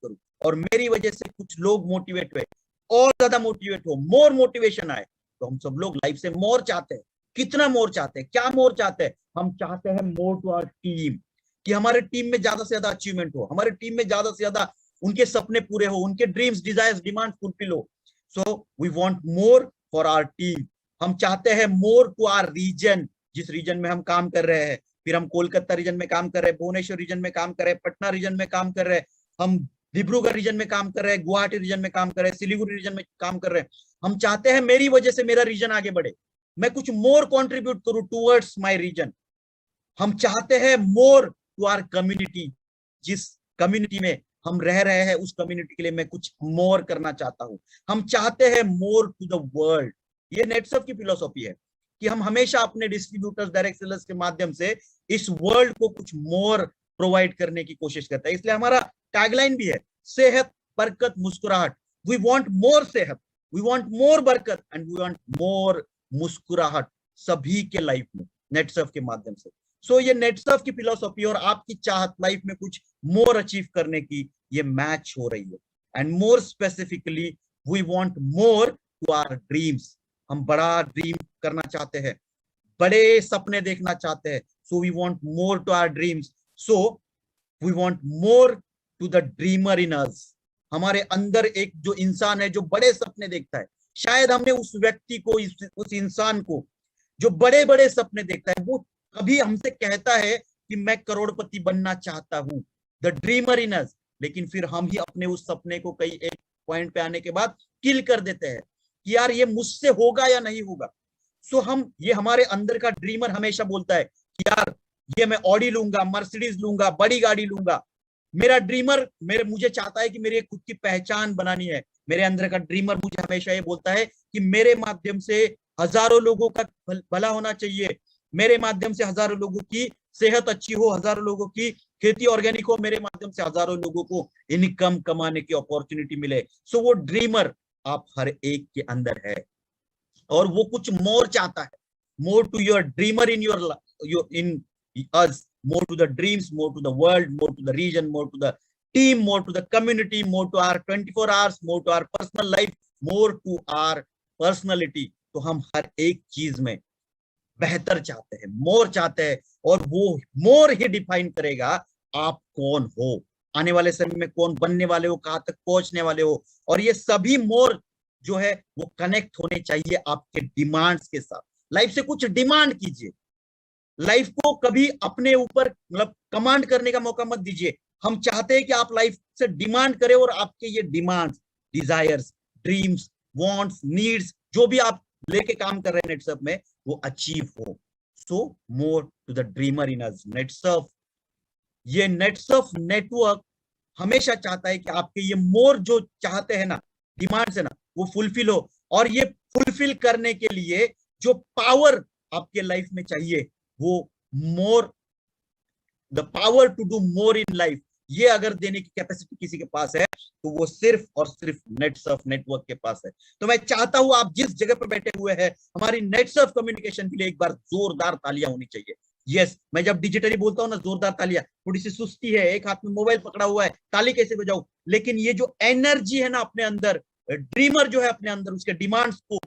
करूं और मेरी वजह से कुछ लोग मोटिवेट हुए, और ज्यादा मोटिवेट हो, मोर मोटिवेशन आए, तो हम सब लोग लाइफ से मोर चाहते हैं। कितना मोर चाहते हैं? क्या मोर चाहते हैं? हम चाहते हैं मोर टू आवर टीम, कि हमारे टीम में ज्यादा से ज्यादा अचीवमेंट हो, हमारे टीम में ज्यादा से ज्यादा उनके सपने पूरे हो, उनके ड्रीम्स, डिजायर्स, डिमांड फुलफिल हो। So we want more for our team. हम चाहते हैं मोर टू आवर रीजन, जिस रीजन में हम काम कर रहे हैं। फिर हम कोलकाता रीजन में काम कर रहे हैं, भुवनेश्वर रीजन में काम कर रहे हैं, पटना रीजन में काम कर रहे हैं, हम डिब्रूगढ़ रीजन में काम कर रहे हैं, गुवाहाटी रीजन में काम कर रहे हैं, सिलीगुड़ी रीजन में काम कर रहे हैं। हम चाहते हैं मेरी वजह से मेरा रीजन आगे बढ़े, मैं कुछ मोर कंट्रीब्यूट करूं टुवर्ड्स माय रीजन। हम चाहते हैं मोर टू आवर कम्युनिटी, जिस कम्युनिटी में हम रह रहे हैं उस कम्युनिटी के लिए मैं कुछ मोर करना चाहता हूं। हम चाहते हैं मोर टू द वर्ल्ड। ये नेटसर्फ की फिलोसॉफी है कि हम हमेशा अपने डिस्ट्रीब्यूटर्स, डायरेक्ट सेलर्स के माध्यम से इस वर्ल्ड को कुछ मोर प्रोवाइड करने की कोशिश करता है। इसलिए हमारा टैगलाइन भी है, सेहत, बरकत, मुस्कुराहट। वी वांट मोर सेहत, वी वांट मोर बरकत एंड वी वांट मोर मुस्कुराहट सभी के लाइफ में, नेटसर्फ के माध्यम से। सो ये नेटसर्फ की फिलोसॉफी और आपकी चाहत लाइफ में कुछ मोर अचीव करने की, ये मैच हो रही है। And more specifically we want more to our dreams. हम बड़ा ड्रीम करना चाहते हैं, बड़े सपने देखना चाहते हैं। So we want more to our dreams. So we want more to the dreamer in us. हमारे अंदर एक जो इंसान है जो बड़े सपने देखता है, शायद हमने उस व्यक्ति को, उस इंसान को जो बड़े बड़े सपने देखता है, वो कभी हमसे कहता है कि मैं करोड़पति बनना चाहता हूं, द ड्रीमर इन अस। लेकिन फिर हम ही अपने उस सपने को कई एक पॉइंट पे आने के बाद किल कर देते हैं कि यार ये मुझसे होगा या नहीं होगा। सो हम, ये हमारे अंदर का ड्रीमर हमेशा बोलता है कि यार ये मैं ऑडी लूंगा, मर्सिडीज लूंगा, बड़ी गाड़ी लूंगा। मेरा ड्रीमर मुझे चाहता है कि मेरी खुद की पहचान बनानी है। मेरे अंदर का ड्रीमर मुझे हमेशा ये बोलता है कि मेरे माध्यम से हजारों लोगों का भला होना चाहिए, मेरे माध्यम से हजारों लोगों की सेहत अच्छी हो, हजारों लोगों की खेती ऑर्गेनिक हो, मेरे माध्यम से हजारों लोगों को इनकम कमाने की अपॉर्चुनिटी मिले। सो वो ड्रीमर आप हर एक के अंदर है और वो कुछ मोर चाहता है। More to your dreamer in your in us, more to the dreams, more to the world, more to the region, more to the team, more to the community, more to our 24 hours, more to our personal life, more to our personality। तो हम हर एक चीज में बेहतर चाहते हैं, मोर चाहते हैं, और वो मोर ही डिफाइन करेगा आप कौन हो, आने वाले समय में कौन बनने वाले हो, कहां तक पहुंचने वाले हो। और ये सभी मोर जो है वो कनेक्ट होने चाहिए आपके डिमांड्स के साथ। लाइफ से कुछ डिमांड कीजिए, लाइफ को कभी अपने ऊपर मतलब कमांड करने का मौका मत दीजिए। हम चाहते हैं कि आप लाइफ से डिमांड करें और आपके ये demands, desires, dreams, wants, needs जो भी आप लेके काम कर रहे हैं नेटसर्फ में, वो अचीव हो। सो मोर टू द ड्रीमर इन अस। नेटसर्फ, ये नेटसर्फ नेटवर्क हमेशा चाहता है कि आपके ये मोर जो चाहते हैं ना, डिमांड्स है ना, वो फुलफिल हो। और ये फुलफिल करने के लिए जो पावर आपके लाइफ में चाहिए, वो more, the power to do more in life, ये अगर देने की कैपेसिटी किसी के पास है तो वो सिर्फ और सिर्फ नेटसर्फ नेटवर्क के पास है। तो मैं चाहता हूं आप जिस जगह पर बैठे हुए हैं, हमारी नेटसर्फ कम्युनिकेशन के लिए एक बार जोरदार तालियां होनी चाहिए। यस, मैं जब डिजिटली बोलता हूं ना जोरदार तालियां, थोड़ी सी सुस्ती है, एक हाथ में मोबाइल पकड़ा हुआ है, ताली कैसे बजाऊं। लेकिन ये जो एनर्जी है ना अपने अंदर, ड्रीमर जो है अपने अंदर, उसके डिमांड्स को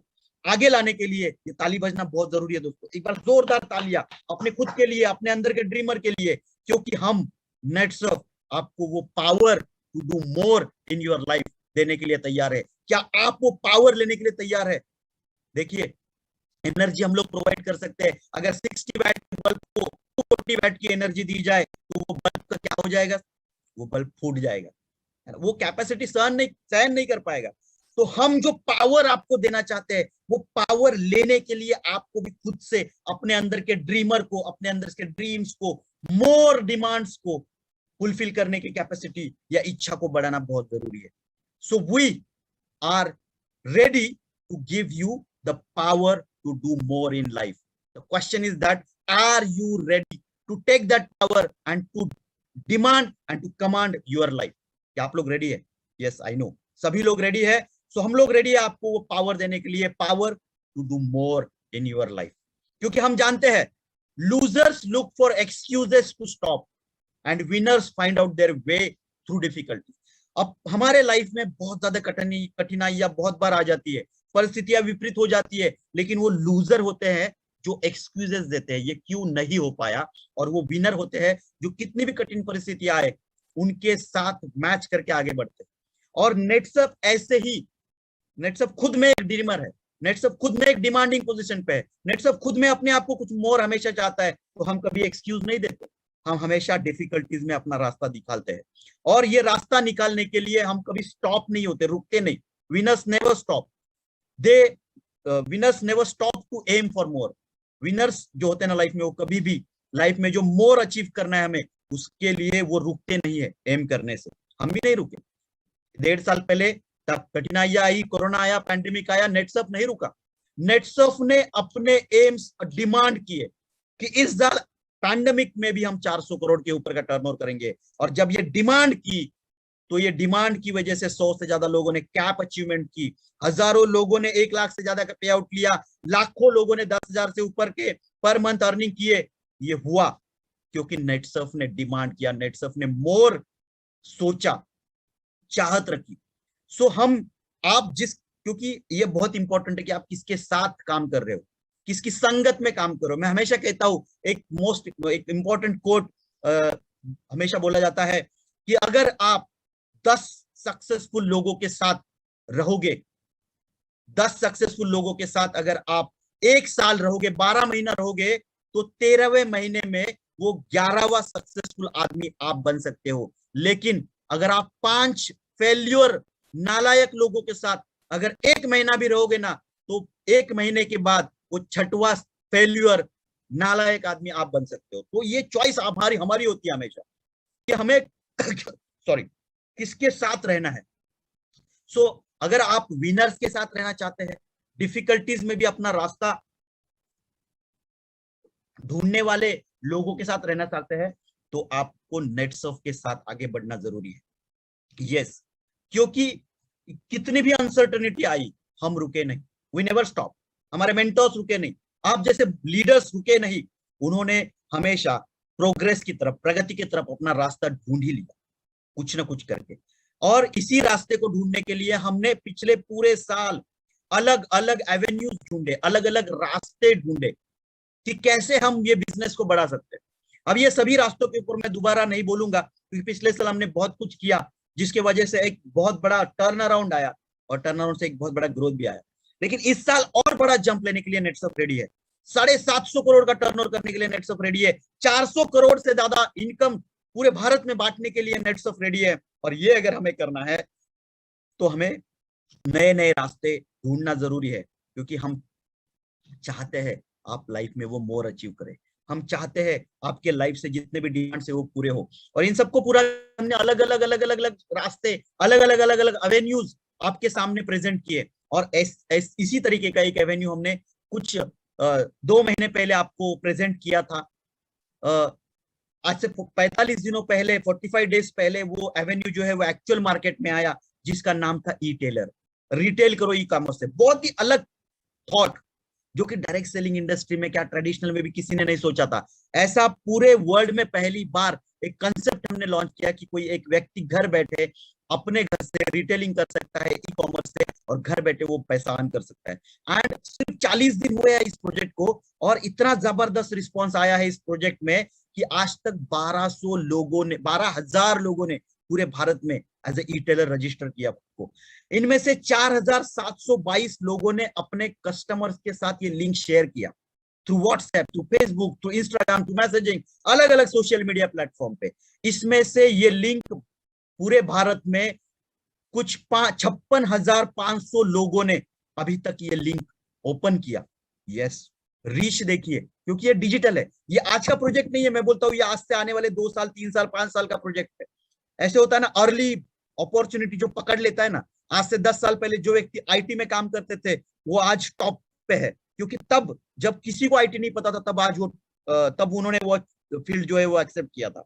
आगे लाने के लिए ये ताली बजना बहुत जरूरी है दोस्तों। एक बार जोरदार तालियां अपने खुद के लिए, अपने अंदर के ड्रीमर के लिए, क्योंकि हम नेटसर्फ आपको वो power to do more in your life देने के लिए तैयार है। क्या आप वो पावर लेने के लिए तैयार है? देखिए, एनर्जी हम लोग प्रोवाइड कर सकते हैं। अगर 60 वैट के बल्ब को 240 वैट की एनर्जी दी जाए तो वो बल्ब का क्या हो जाएगा? वो बल्ब फूट जाएगा, वो कैपेसिटी सहन नहीं कर पाएगा। तो हम जो पावर आपको देना चाहते हैं, वो पावर लेने के लिए आपको भी खुद से अपने अंदर के ड्रीमर को, अपने अंदर के ड्रीम्स को, मोर डिमांड्स को फुलफिल करने की कैपेसिटी या इच्छा को बढ़ाना बहुत जरूरी है। So we are ready to give you the power to do more in life. The question is that, are you ready to take that power and to demand and to command your life? क्या आप लोग ready है? Yes, I know सभी लोग ready है। सो हम लोग ready है आपको वो पावर देने के लिए, power to do more in your life. क्योंकि हम जानते हैं losers look for excuses to stop and winners find out their way through difficulty. अब हमारे लाइफ में बहुत ज्यादा कठिनाइयां बहुत बार आ जाती है, परिस्थितियां विपरीत हो जाती है, लेकिन वो लूजर होते हैं जो एक्सक्यूजेस देते हैं ये क्यों नहीं हो पाया, और वो विनर होते हैं जो कितनी भी कठिन परिस्थितियां आए उनके साथ मैच करके आगे बढ़ते हैं। और नेटसप ऐसे ही, नेटसप खुद में एक ड्रीमर है, नेटसप खुद में एक डिमांडिंग पोजीशन पे है, नेटसप खुद में अपने आप को कुछ मोर हमेशा चाहता है, तो हम कभी एक्सक्यूज नहीं देते, हम हमेशा डिफिकल्टीज में अपना रास्ता निकालते हैं। और ये रास्ता निकालने के लिए हम कभी स्टॉप नहीं होते, रुकते नहीं। Winners never stop, they winners never stop to aim for more. Winners जो होते हैं ना लाइफ में, वो कभी भी लाइफ में जो मोर अचीव करना है हमें, उसके लिए वो रुकते नहीं है एम करने से। हम भी नहीं रुके। 1.5 साल पहले तक कठिनाइयां आई, कोरोना आया, पैंडेमिक आया, नेटसप नहीं रुका। नेटसप ने अपने एम्स डिमांड किए कि इस साल पैंडेमिक में भी हम 400 करोड़ के ऊपर का टर्नओवर करेंगे। और जब ये डिमांड की, तो ये डिमांड की वजह से 100 से ज्यादा लोगों ने कैप अचीवमेंट की, हजारों लोगों ने 1 लाख से ज्यादा का पे आउट लिया, लाखों लोगों ने 10,000 से ऊपर के पर मंथ अर्निंग किए। ये हुआ क्योंकि नेटसर्फ ने डिमांड किया, नेटसर्फ ने मोर सोचा, चाहत रखी। सो हम, आप जिस, क्योंकि ये बहुत इंपॉर्टेंट है कि आप किसके साथ काम कर रहे हो, किसकी संगत में काम करो। मैं हमेशा कहता हूं, एक इंपॉर्टेंट कोट हमेशा बोला जाता है कि अगर आप 10 सक्सेसफुल लोगों के साथ रहोगे, 10 सक्सेसफुल लोगों के साथ अगर आप 1 साल रहोगे, 12 महीना रहोगे, तो 13वें महीने में वो 11वां सक्सेसफुल आदमी आप बन सकते हो। लेकिन अगर आप 5 फेल्यूर नालायक लोगों के साथ अगर 1 महीना भी रहोगे ना, तो 1 महीने के बाद वो 6वां फेल्यूर नालायक आदमी आप बन सकते हो। तो ये चॉइस हमारी होती है हमेशा कि हमें सॉरी किसके साथ रहना है। सो अगर आप विनर्स के साथ रहना चाहते हैं, डिफिकल्टीज में भी अपना रास्ता ढूंढने वाले लोगों के साथ रहना चाहते हैं, तो आपको नेटसर्फ के साथ आगे बढ़ना जरूरी है। यस, क्योंकि कितनी भी अनसर्टेनिटी आई, हम रुके नहीं, वी नेवर स्टॉप। हमारे मेंटर्स रुके नहीं, आप जैसे लीडर्स रुके नहीं, उन्होंने हमेशा प्रोग्रेस की तरफ, प्रगति की तरफ अपना रास्ता ढूंढ ही लिया कुछ ना कुछ करके। और इसी रास्ते को ढूंढने के लिए हमने पिछले पूरे साल अलग अलग एवेन्यूज ढूंढे, अलग अलग रास्ते ढूंढे कि कैसे हम ये बिजनेस को बढ़ा सकते हैं। अब ये सभी रास्तों के ऊपर मैं दोबारा नहीं बोलूंगा, क्योंकि पिछले साल हमने बहुत कुछ किया जिसके वजह से एक बहुत बड़ा टर्न अराउंड आया, और टर्न अराउंड से एक बहुत बड़ा ग्रोथ भी आया। लेकिन इस साल और बड़ा जंप लेने के लिए नेटसर्फ रेडी है। 750 करोड़ का टर्नओवर करने के लिए नेटसर्फ रेडी है। 400 करोड़ से ज्यादा इनकम पूरे भारत में बांटने के लिए नेटसर्फ रेडी है। और ये अगर हमें करना है तो हमें नए नए रास्ते ढूंढना जरूरी है, क्योंकि हम चाहते हैं आप लाइफ में वो मोर अचीव करें। हम चाहते हैं आपके लाइफ से जितने भी डिमांड्स है वो पूरे हो। और इन सबको पूरा हमने अलग अलग अलग अलग अलग रास्ते, अलग अलग अलग अलग एवेन्यूज आपके सामने प्रेजेंट किए। और इसी तरीके का एक एवेन्यू हमने कुछ 2 महीने पहले आपको प्रेजेंट किया था। आज से 45 दिनों पहले, 45 डेज पहले वो एवेन्यू जो है वो एक्चुअल मार्केट में आया, जिसका नाम था ई टेलर। रिटेल करो ई कॉमर्स से, बहुत ही अलग थॉट, जो कि डायरेक्ट सेलिंग इंडस्ट्री में, क्या ट्रेडिशनल में भी किसी ने नहीं सोचा था। ऐसा पूरे वर्ल्ड में पहली बार एक कंसेप्ट हमने लॉन्च किया कि कोई एक व्यक्ति घर बैठे अपने घर से रिटेलिंग कर सकता है ई कॉमर्स से, और घर बैठे वो पैसा अर्न कर सकता है। एंड सिर्फ 40 दिन हुए हैं इस प्रोजेक्ट को, और इतना जबरदस्त रिस्पॉन्स आया है इस प्रोजेक्ट में कि आज तक 12,000 लोगों ने पूरे भारत में एज ए टेलर रजिस्टर किया को। इनमें से 4,722 लोगों ने अपने कस्टमर्स के साथ ये लिंक शेयर किया, through WhatsApp, through Facebook, through Instagram, through messaging, अलग अलग सोशल मीडिया प्लेटफॉर्म पे। इसमें से ये लिंक पूरे भारत में कुछ 56,500 लोगों ने अभी तक ये लिंक ओपन किया। यस, रीच देखिए, क्योंकि ये डिजिटल है, ये आज का प्रोजेक्ट नहीं है। मैं बोलता हूँ ये आज से आने वाले 2 साल, 3 साल, 5 साल का प्रोजेक्ट है। ऐसे होता है ना, अर्ली अपॉर्चुनिटी जो पकड़ लेता है ना, आज से 10 साल पहले जो व्यक्ति आईटी में काम करते थे वो आज टॉप पे है, क्योंकि तब जब किसी को आईटी नहीं पता था, तब उन्होंने वो फील्ड जो है वो एक्सेप्ट किया था।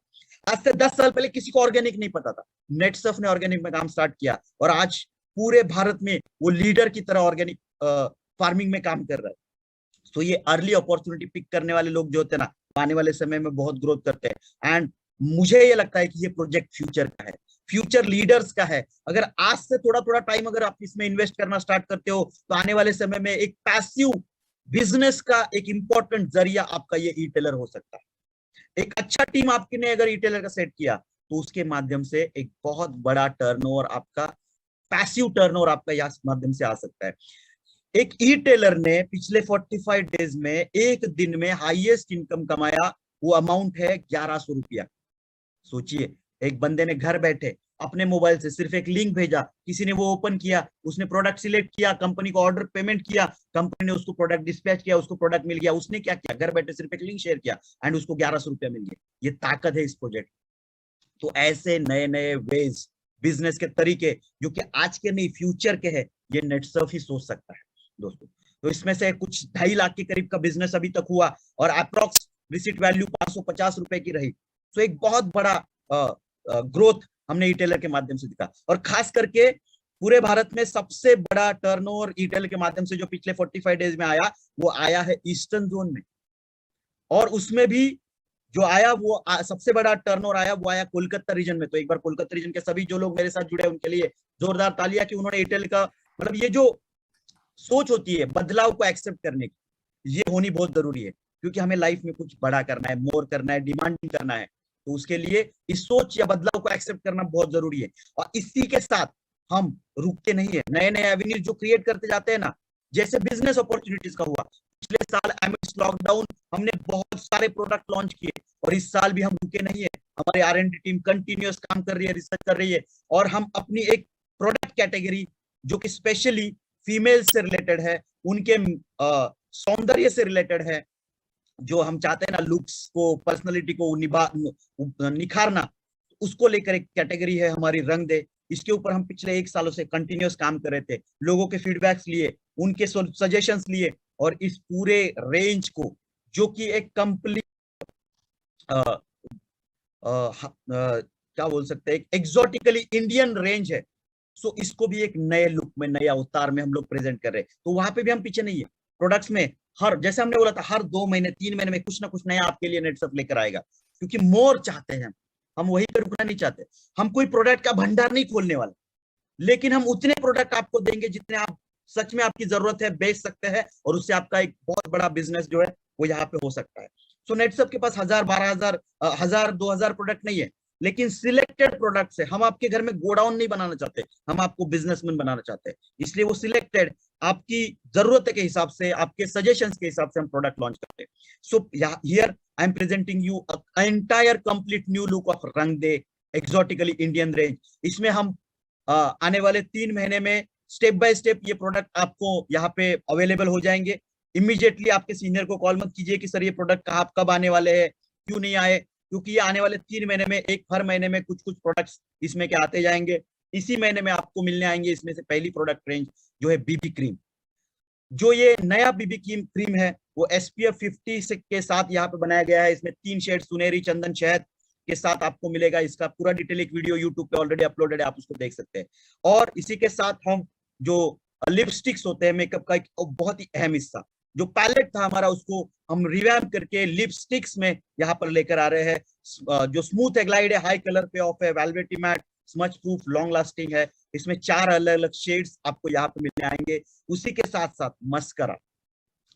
आज से 10 साल पहले किसी को ऑर्गेनिक नहीं पता था, नेटसर्फ ने ऑर्गेनिक में काम स्टार्ट किया, और आज पूरे भारत में वो लीडर की तरह ऑर्गेनिक फार्मिंग में काम कर रहा है। तो ये अर्ली अपॉर्चुनिटी पिक करने वाले लोग जो होते हैं ना, आने वाले समय में बहुत ग्रोथ करते हैं। एंड मुझे ये लगता है कि ये प्रोजेक्ट फ्यूचर का है। फ्यूचर लीडर्स का है। अगर आज से थोड़ा थोड़ा टाइम अगर आप इसमें इन्वेस्ट करना स्टार्ट करते हो तो आने वाले समय में एक पैसिव बिजनेस का एक इंपॉर्टेंट जरिया आपका ये ई टेलर हो सकता है। एक अच्छा टीम आपके ने अगर ई टेलर का सेट किया तो उसके माध्यम से एक बहुत बड़ा टर्नओवर आपका, पैसिव टर्नओवर आपका यहाँ माध्यम से आ सकता है। एक ई टेलर ने पिछले 45 डेज में एक दिन में हाईएस्ट इनकम कमाया, वो अमाउंट है 1100 रुपया। सोचिए, एक बंदे ने घर बैठे अपने मोबाइल से सिर्फ एक लिंक भेजा, किसी ने वो ओपन किया, उसने प्रोडक्ट सिलेक्ट किया, कंपनी को ऑर्डर पेमेंट किया, कंपनी ने उसको प्रोडक्ट डिस्पैच किया, उसको प्रोडक्ट मिल गया। उसने क्या किया, घर बैठे सिर्फ एक लिंक शेयर किया एंड उसको 1100 रुपया मिल गया। ये ताकत है इस प्रोजेक्ट। तो ऐसे नए नए वेज, बिजनेस के तरीके जो कि आज के नहीं फ्यूचर के हैं, ये नेटसर्फ ही सोच सकता है दोस्तों। तो इसमें से कुछ 2.5 लाख के करीब का बिजनेस अभी तक हुआ और अप्रोक्स विजिट वैल्यू 550 रुपए की रही। तो एक बहुत बड़ा ग्रोथ हमने ई टेलर के माध्यम से दिखा। और खास करके पूरे भारत में सबसे बड़ा टर्नओवर ई टेलर के माध्यम से जो पिछले 45 डेज में आया, वो आया है ईस्टर्न जोन में। और उसमें भी जो आया वो सबसे बड़ा टर्नओवर आया, वो आया कोलकाता रीजन में। तो एक बार कोलकाता रीजन के सभी जो लोग मेरे साथ जुड़े हैं उनके लिए जोरदार तालियां कि उन्होंने एयरटेल का, मतलब ये जो सोच होती है बदलाव को एक्सेप्ट करने की, ये होनी बहुत जरूरी है। क्योंकि हमें लाइफ में कुछ बड़ा करना है, मोर करना है, डिमांडिंग करना है। तो उसके लिए इस सोच या बदलाव को एक्सेप्ट करना बहुत जरूरी है। और इसी के साथ हम रुकते नहीं है, नए नए एवेन्यूज जो क्रिएट करते जाते हैं ना, जैसे बिजनेस अपॉर्चुनिटीज का हुआ। पिछले साल एमिड्स लॉकडाउन हमने बहुत सारे प्रोडक्ट लॉन्च किए और इस साल भी हम रुके नहीं है। हमारी R&D टीम कंटिन्यूअस काम कर रही है, रिसर्च कर रही है और हम अपनी एक प्रोडक्ट कैटेगरी जो कि स्पेशली फीमेल से रिलेटेड है, उनके सौंदर्य से रिलेटेड है, जो हम चाहते हैं ना लुक्स को, पर्सनालिटी को निखारना, उसको लेकर एक कैटेगरी है हमारी रंग दे। इसके ऊपर हम पिछले 1 सालों से कंटिन्यूअस काम कर रहे थे, लोगों के फीडबैक्स लिए, उनके सजेशंस लिए और इस पूरे रेंज को जो कि एक कंप्लीट क्या बोल सकते हैं, एक एक्सोटिकली इंडियन रेंज है। सो इसको भी एक नए लुक में, नए अवतार में हम लोग प्रेजेंट कर रहे हैं। तो वहां पे भी हम पीछे नहीं है। प्रोडक्ट्स में हर, जैसे हमने बोला था, हर 2 महीने 3 महीने में कुछ ना कुछ नया आपके लिए नेटसर्फ लेकर आएगा। क्योंकि मोर चाहते हैं हम वहीं पे रुकना नहीं चाहते। हम कोई प्रोडक्ट का भंडार नहीं खोलने वाले, लेकिन हम उतने प्रोडक्ट आपको देंगे जितने आप सच में आपकी जरूरत है, बेच सकते हैं और उससे आपका एक बहुत बड़ा बिजनेस जो है वो यहाँ पे हो सकता है। सो नेटसर्फ के पास 1000, 12,000, 1000, 2000 प्रोडक्ट नहीं है, लेकिन सिलेक्टेड प्रोडक्ट्स है। हम आपके घर में गोडाउन नहीं बनाना चाहते, हम आपको बिजनेसमैन बनाना चाहते हैं। इसलिए वो सिलेक्टेड, आपकी जरूरत के हिसाब से, आपके सजेशंस के हिसाब से हम प्रोडक्ट लॉन्च करते हैं। So here I am presenting you entire complete new look of रंग दे एक्सोटिकली इंडियन रेंज। इसमें हम आने वाले 3 महीने में स्टेप बाय स्टेप ये प्रोडक्ट आपको यहाँ पे अवेलेबल हो जाएंगे। इमीडिएटली आपके सीनियर को कॉल मत कीजिए कि सर ये प्रोडक्ट कहाँ कब आने वाले हैं, क्यों नहीं आए, क्योंकि ये आने वाले 3 महीने में, एक हर महीने में कुछ कुछ प्रोडक्ट्स इसमें के आते जाएंगे। इसी महीने में आपको मिलने आएंगे इसमें से पहली प्रोडक्ट रेंज जो है बीबी क्रीम। जो ये नया बीबी क्रीम है वो SPF 50 के साथ यहाँ पे बनाया गया है। इसमें 3 शेड, सुनहरी, चंदन, शहद के साथ आपको मिलेगा। इसका पूरा डिटेल एक वीडियो यूट्यूब पे ऑलरेडी अपलोडेड है, आप उसको देख सकते हैं। और इसी के साथ हम जो लिपस्टिक्स होते हैं मेकअप का एक बहुत ही अहम हिस्सा, जो पैलेट था हमारा, उसको हम रिवैम्प करके लिपस्टिक्स में यहाँ पर लेकर आ रहे हैं। जो स्मूथ ग्लाइड है, हाई कलर पे ऑफ है, velvety matte, smudge proof, long lasting है। इसमें 4 अलग अलग शेड्स आपको यहाँ पे मिलने आएंगे। उसी के साथ साथ मस्करा,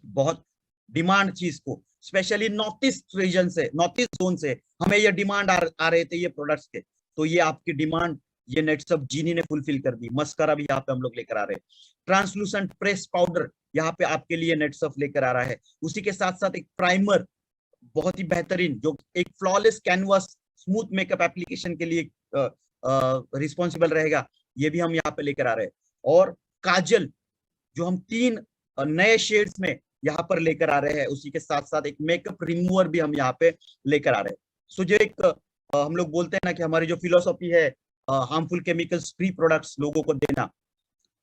बहुत डिमांड चीज को, स्पेशली नॉर्थ ईस्ट रीजन से, नॉर्थ ईस्ट जोन से हमें ये डिमांड आ रहे थे ये प्रोडक्ट्स के। तो ये आपकी डिमांड ये नेटसर्फ जीनी ने फुलफिल कर दी। मस्करा भी यहाँ पे हम लोग लेकर आ रहे हैं। ट्रांसलूसेंट प्रेस पाउडर यहाँ पे आपके लिए नेटसर्फ लेकर आ रहा है। उसी के साथ साथ एक प्राइमर बहुत ही बेहतरीन, जो एक flawless canvas smooth makeup application के लिए रिस्पॉन्सिबल रहेगा, ये भी हम यहाँ पे लेकर आ रहे हैं। और काजल जो हम 3 नए शेड्स में यहाँ पर लेकर आ रहे हैं। उसी के साथ साथ एक मेकअप रिमूवर भी हम यहाँ पे लेकर आ रहे हैं। सो जो एक हम लोग बोलते हैं ना कि हमारी जो फिलोसॉफी है हार्मफुल केमिकल्स फ्री प्रोडक्ट्स लोगों को देना,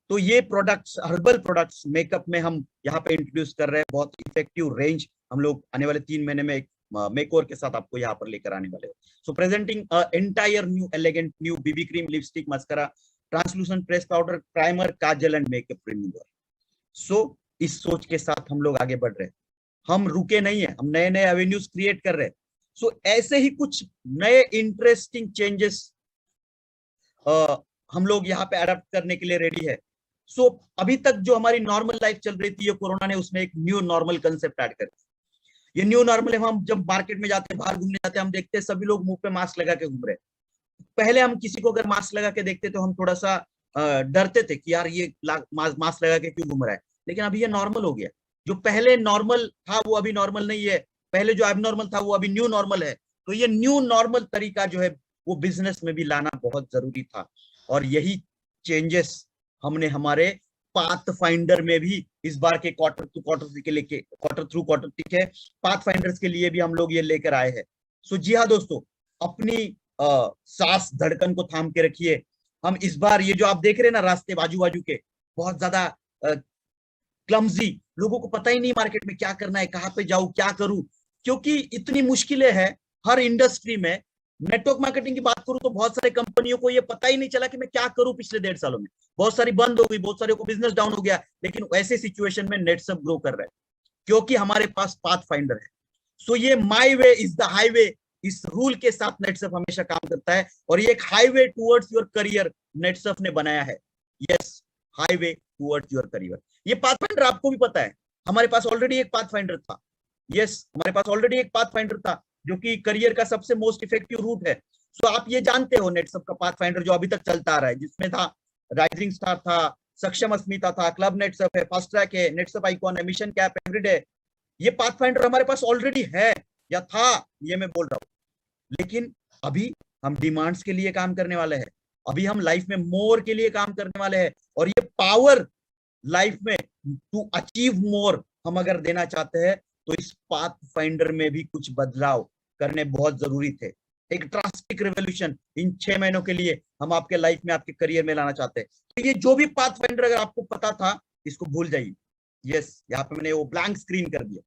तो ये प्रोडक्ट्स, हर्बल प्रोडक्ट्स मेकअप में हम यहाँ पे इंट्रोड्यूस कर रहे हैं। बहुत इफेक्टिव रेंज हम लोग आने वाले 3 महीने में एक मेकओवर के साथ आपको यहाँ पर लेकर आने वाले हैं। So presenting entire new elegant new BB cream, lipstick, mascara, translucent press powder, primer, kajal and makeup remover. सो इस सोच के साथ हम लोग आगे बढ़ रहे हैं। हम रुके नहीं है, हम नए नए एवेन्यूज क्रिएट कर रहे हैं। सो ऐसे ही कुछ नए इंटरेस्टिंग चेंजेस हम लोग यहाँ पे अडेप्ट करने के लिए रेडी है। सो अभी तक जो हमारी नॉर्मल लाइफ चल रही थी, ये कोरोना ने उसमें एक न्यू नॉर्मल कंसेप्ट ऐड कर दिया। ये न्यू नॉर्मल है, हम जब मार्केट में जाते हैं, बाहर घूमने जाते हैं, हम देखते हैं सभी लोग मुंह पे मास्क लगा के घूम रहे हैं। पहले हम किसी को अगर मास्क लगा के देखते तो हम थोड़ा सा डरते थे कि यार ये मास्क लगा के क्यों घूम रहा है, लेकिन अभी ये नॉर्मल हो गया। जो पहले नॉर्मल था वो अभी नॉर्मल नहीं है, पहले जो एबनॉर्मल था वो अभी न्यू नॉर्मल है। तो ये न्यू नॉर्मल तरीका जो है वो बिजनेस में भी लाना बहुत जरूरी था, और यही चेंजेस हमने हमारे पाथ फाइंडर में भी इस बार के क्वार्टर टू क्वार्टर के लिए, क्वार्टर थ्रू क्वार्टर के पाथ फाइंडर्स के लिए भी हम लोग ये लेकर आए हैं। सो जी हाँ दोस्तों, अपनी सांस धड़कन को थाम के रखिए। हम इस बार ये जो आप देख रहे हैं ना रास्ते बाजू बाजू के, बहुत ज्यादा क्लमजी, लोगों को पता ही नहीं मार्केट में क्या करना है, कहाँ पे जाऊं, क्या करूं, क्योंकि इतनी मुश्किलें हैं हर इंडस्ट्री में। नेटवर्क मार्केटिंग की बात करूं तो बहुत सारे कंपनियों को ये पता ही नहीं चला कि मैं क्या करूं। पिछले 1.5 सालों में बहुत सारी बंद हो गई, बहुत सारे को बिजनेस डाउन हो गया, लेकिन ऐसे सिचुएशन में नेटसप ग्रो कर रहा है क्योंकि हमारे पास पाथ फाइंडर है। सो ये माई वे इज द हाईवे, इस रूल के साथ नेटसप हमेशा काम करता है, और ये एक हाईवे टुवर्ड्स योर करियर नेटसप ने बनाया है। Yes, highway towards your career. ये पाथ फाइंडर आपको भी पता है, हमारे पास ऑलरेडी एक पाथ फाइंडर था। यस, हमारे पास ऑलरेडी एक पाथ फाइंडर था जो कि करियर का सबसे मोस्ट इफेक्टिव रूट है। सो आप ये जानते हो नेटसप का पाथ फाइंडर जो अभी तक चलता आ रहा है, जिसमें था राइजिंग स्टार था, सक्षम अस्मिता था, क्लब नेटसप है, फास्ट ट्रैक है, नेटसप आइकॉन है, मिशन कैप, एवरीडे। ये पाथ फाइंडर हमारे पास ऑलरेडी है या था, ये मैं बोल रहा हूँ। लेकिन अभी हम डिमांड्स के लिए काम करने वाले हैं, अभी हम लाइफ में मोर के लिए काम करने वाले हैं, और ये पावर लाइफ में टू अचीव मोर हम अगर देना चाहते हैं तो इस पाथ फाइंडर में भी कुछ बदलाव करने बहुत जरूरी थे। एक ड्रास्टिक रेवोल्यूशन इन 6 महीनों के लिए हम आपके लाइफ में, आपके करियर में लाना चाहते हैं। तो ये जो भी पाथ फाइंडर अगर आपको पता था, इसको भूल जाइए। यस, यहाँ पे मैंने वो ब्लैंक स्क्रीन कर दिया,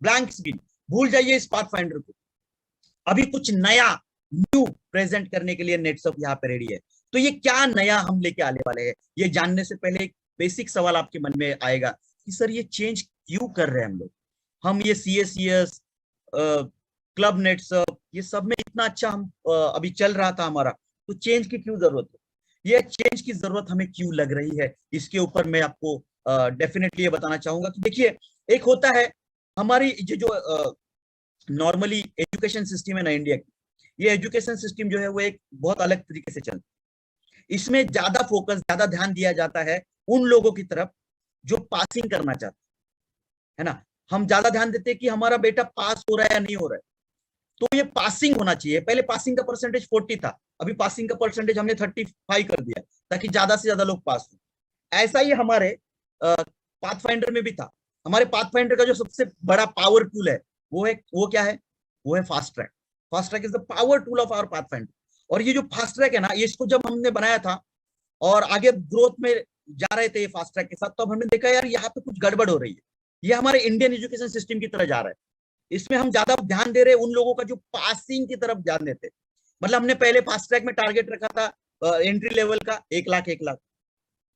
ब्लैंक स्क्रीन, भूल जाइए इस पाथ फाइंडर को। अभी कुछ नया न्यू प्रेजेंट करने के लिए नेटसप यहाँ पे रेडी है। तो ये क्या नया हम लेके आने वाले हैं, ये जानने से पहले एक बेसिक सवाल आपके मन में आएगा कि सर ये चेंज क्यों कर रहे हैं हम लोग। हम ये CSCS, क्लब नेटसप, ये सब में इतना अच्छा हम अभी चल रहा था हमारा, तो चेंज की क्यों जरूरत है, ये चेंज की जरूरत हमें क्यों लग रही है, इसके ऊपर मैं आपको डेफिनेटली ये बताना चाहूंगा कि देखिए, एक होता है हमारी ये जो नॉर्मली एजुकेशन सिस्टम है ना इंडिया की, ये एजुकेशन सिस्टम जो है वो एक बहुत अलग तरीके से चलता है। इसमें ज्यादा फोकस, ज्यादा ध्यान दिया जाता है उन लोगों की तरफ जो पासिंग करना चाहते है ना। हम ज्यादा ध्यान देते हैं कि हमारा बेटा पास हो रहा है या नहीं हो रहा है, तो ये पासिंग होना चाहिए। पहले पासिंग का परसेंटेज 40 था, अभी पासिंग का परसेंटेज हमने 35 कर दिया ताकि ज्यादा से ज्यादा लोग पास हो। ऐसा ही हमारे पाथ फाइंडर में भी था। हमारे पाथ फाइंडर का जो सबसे बड़ा पावर टूल है वो क्या है, वो है fast track. Fast track is the power tool of our path finder. और ये जो फास्ट ट्रैक है ना, ये इसको जब हमने बनाया था और आगे ग्रोथ में जा रहे थे ये फास्ट ट्रैक के साथ, तो हमने देखा यार यहाँ पे कुछ गड़बड़ हो रही है, ये हमारे इंडियन एजुकेशन सिस्टम की तरह जा रहा है। इसमें हम ज्यादा ध्यान दे रहे हैं उन लोगों का जो पासिंग की तरफ ध्यान देते। मतलब हमने पहले फास्ट ट्रैक में टारगेट रखा था एंट्री लेवल का 1 लाख,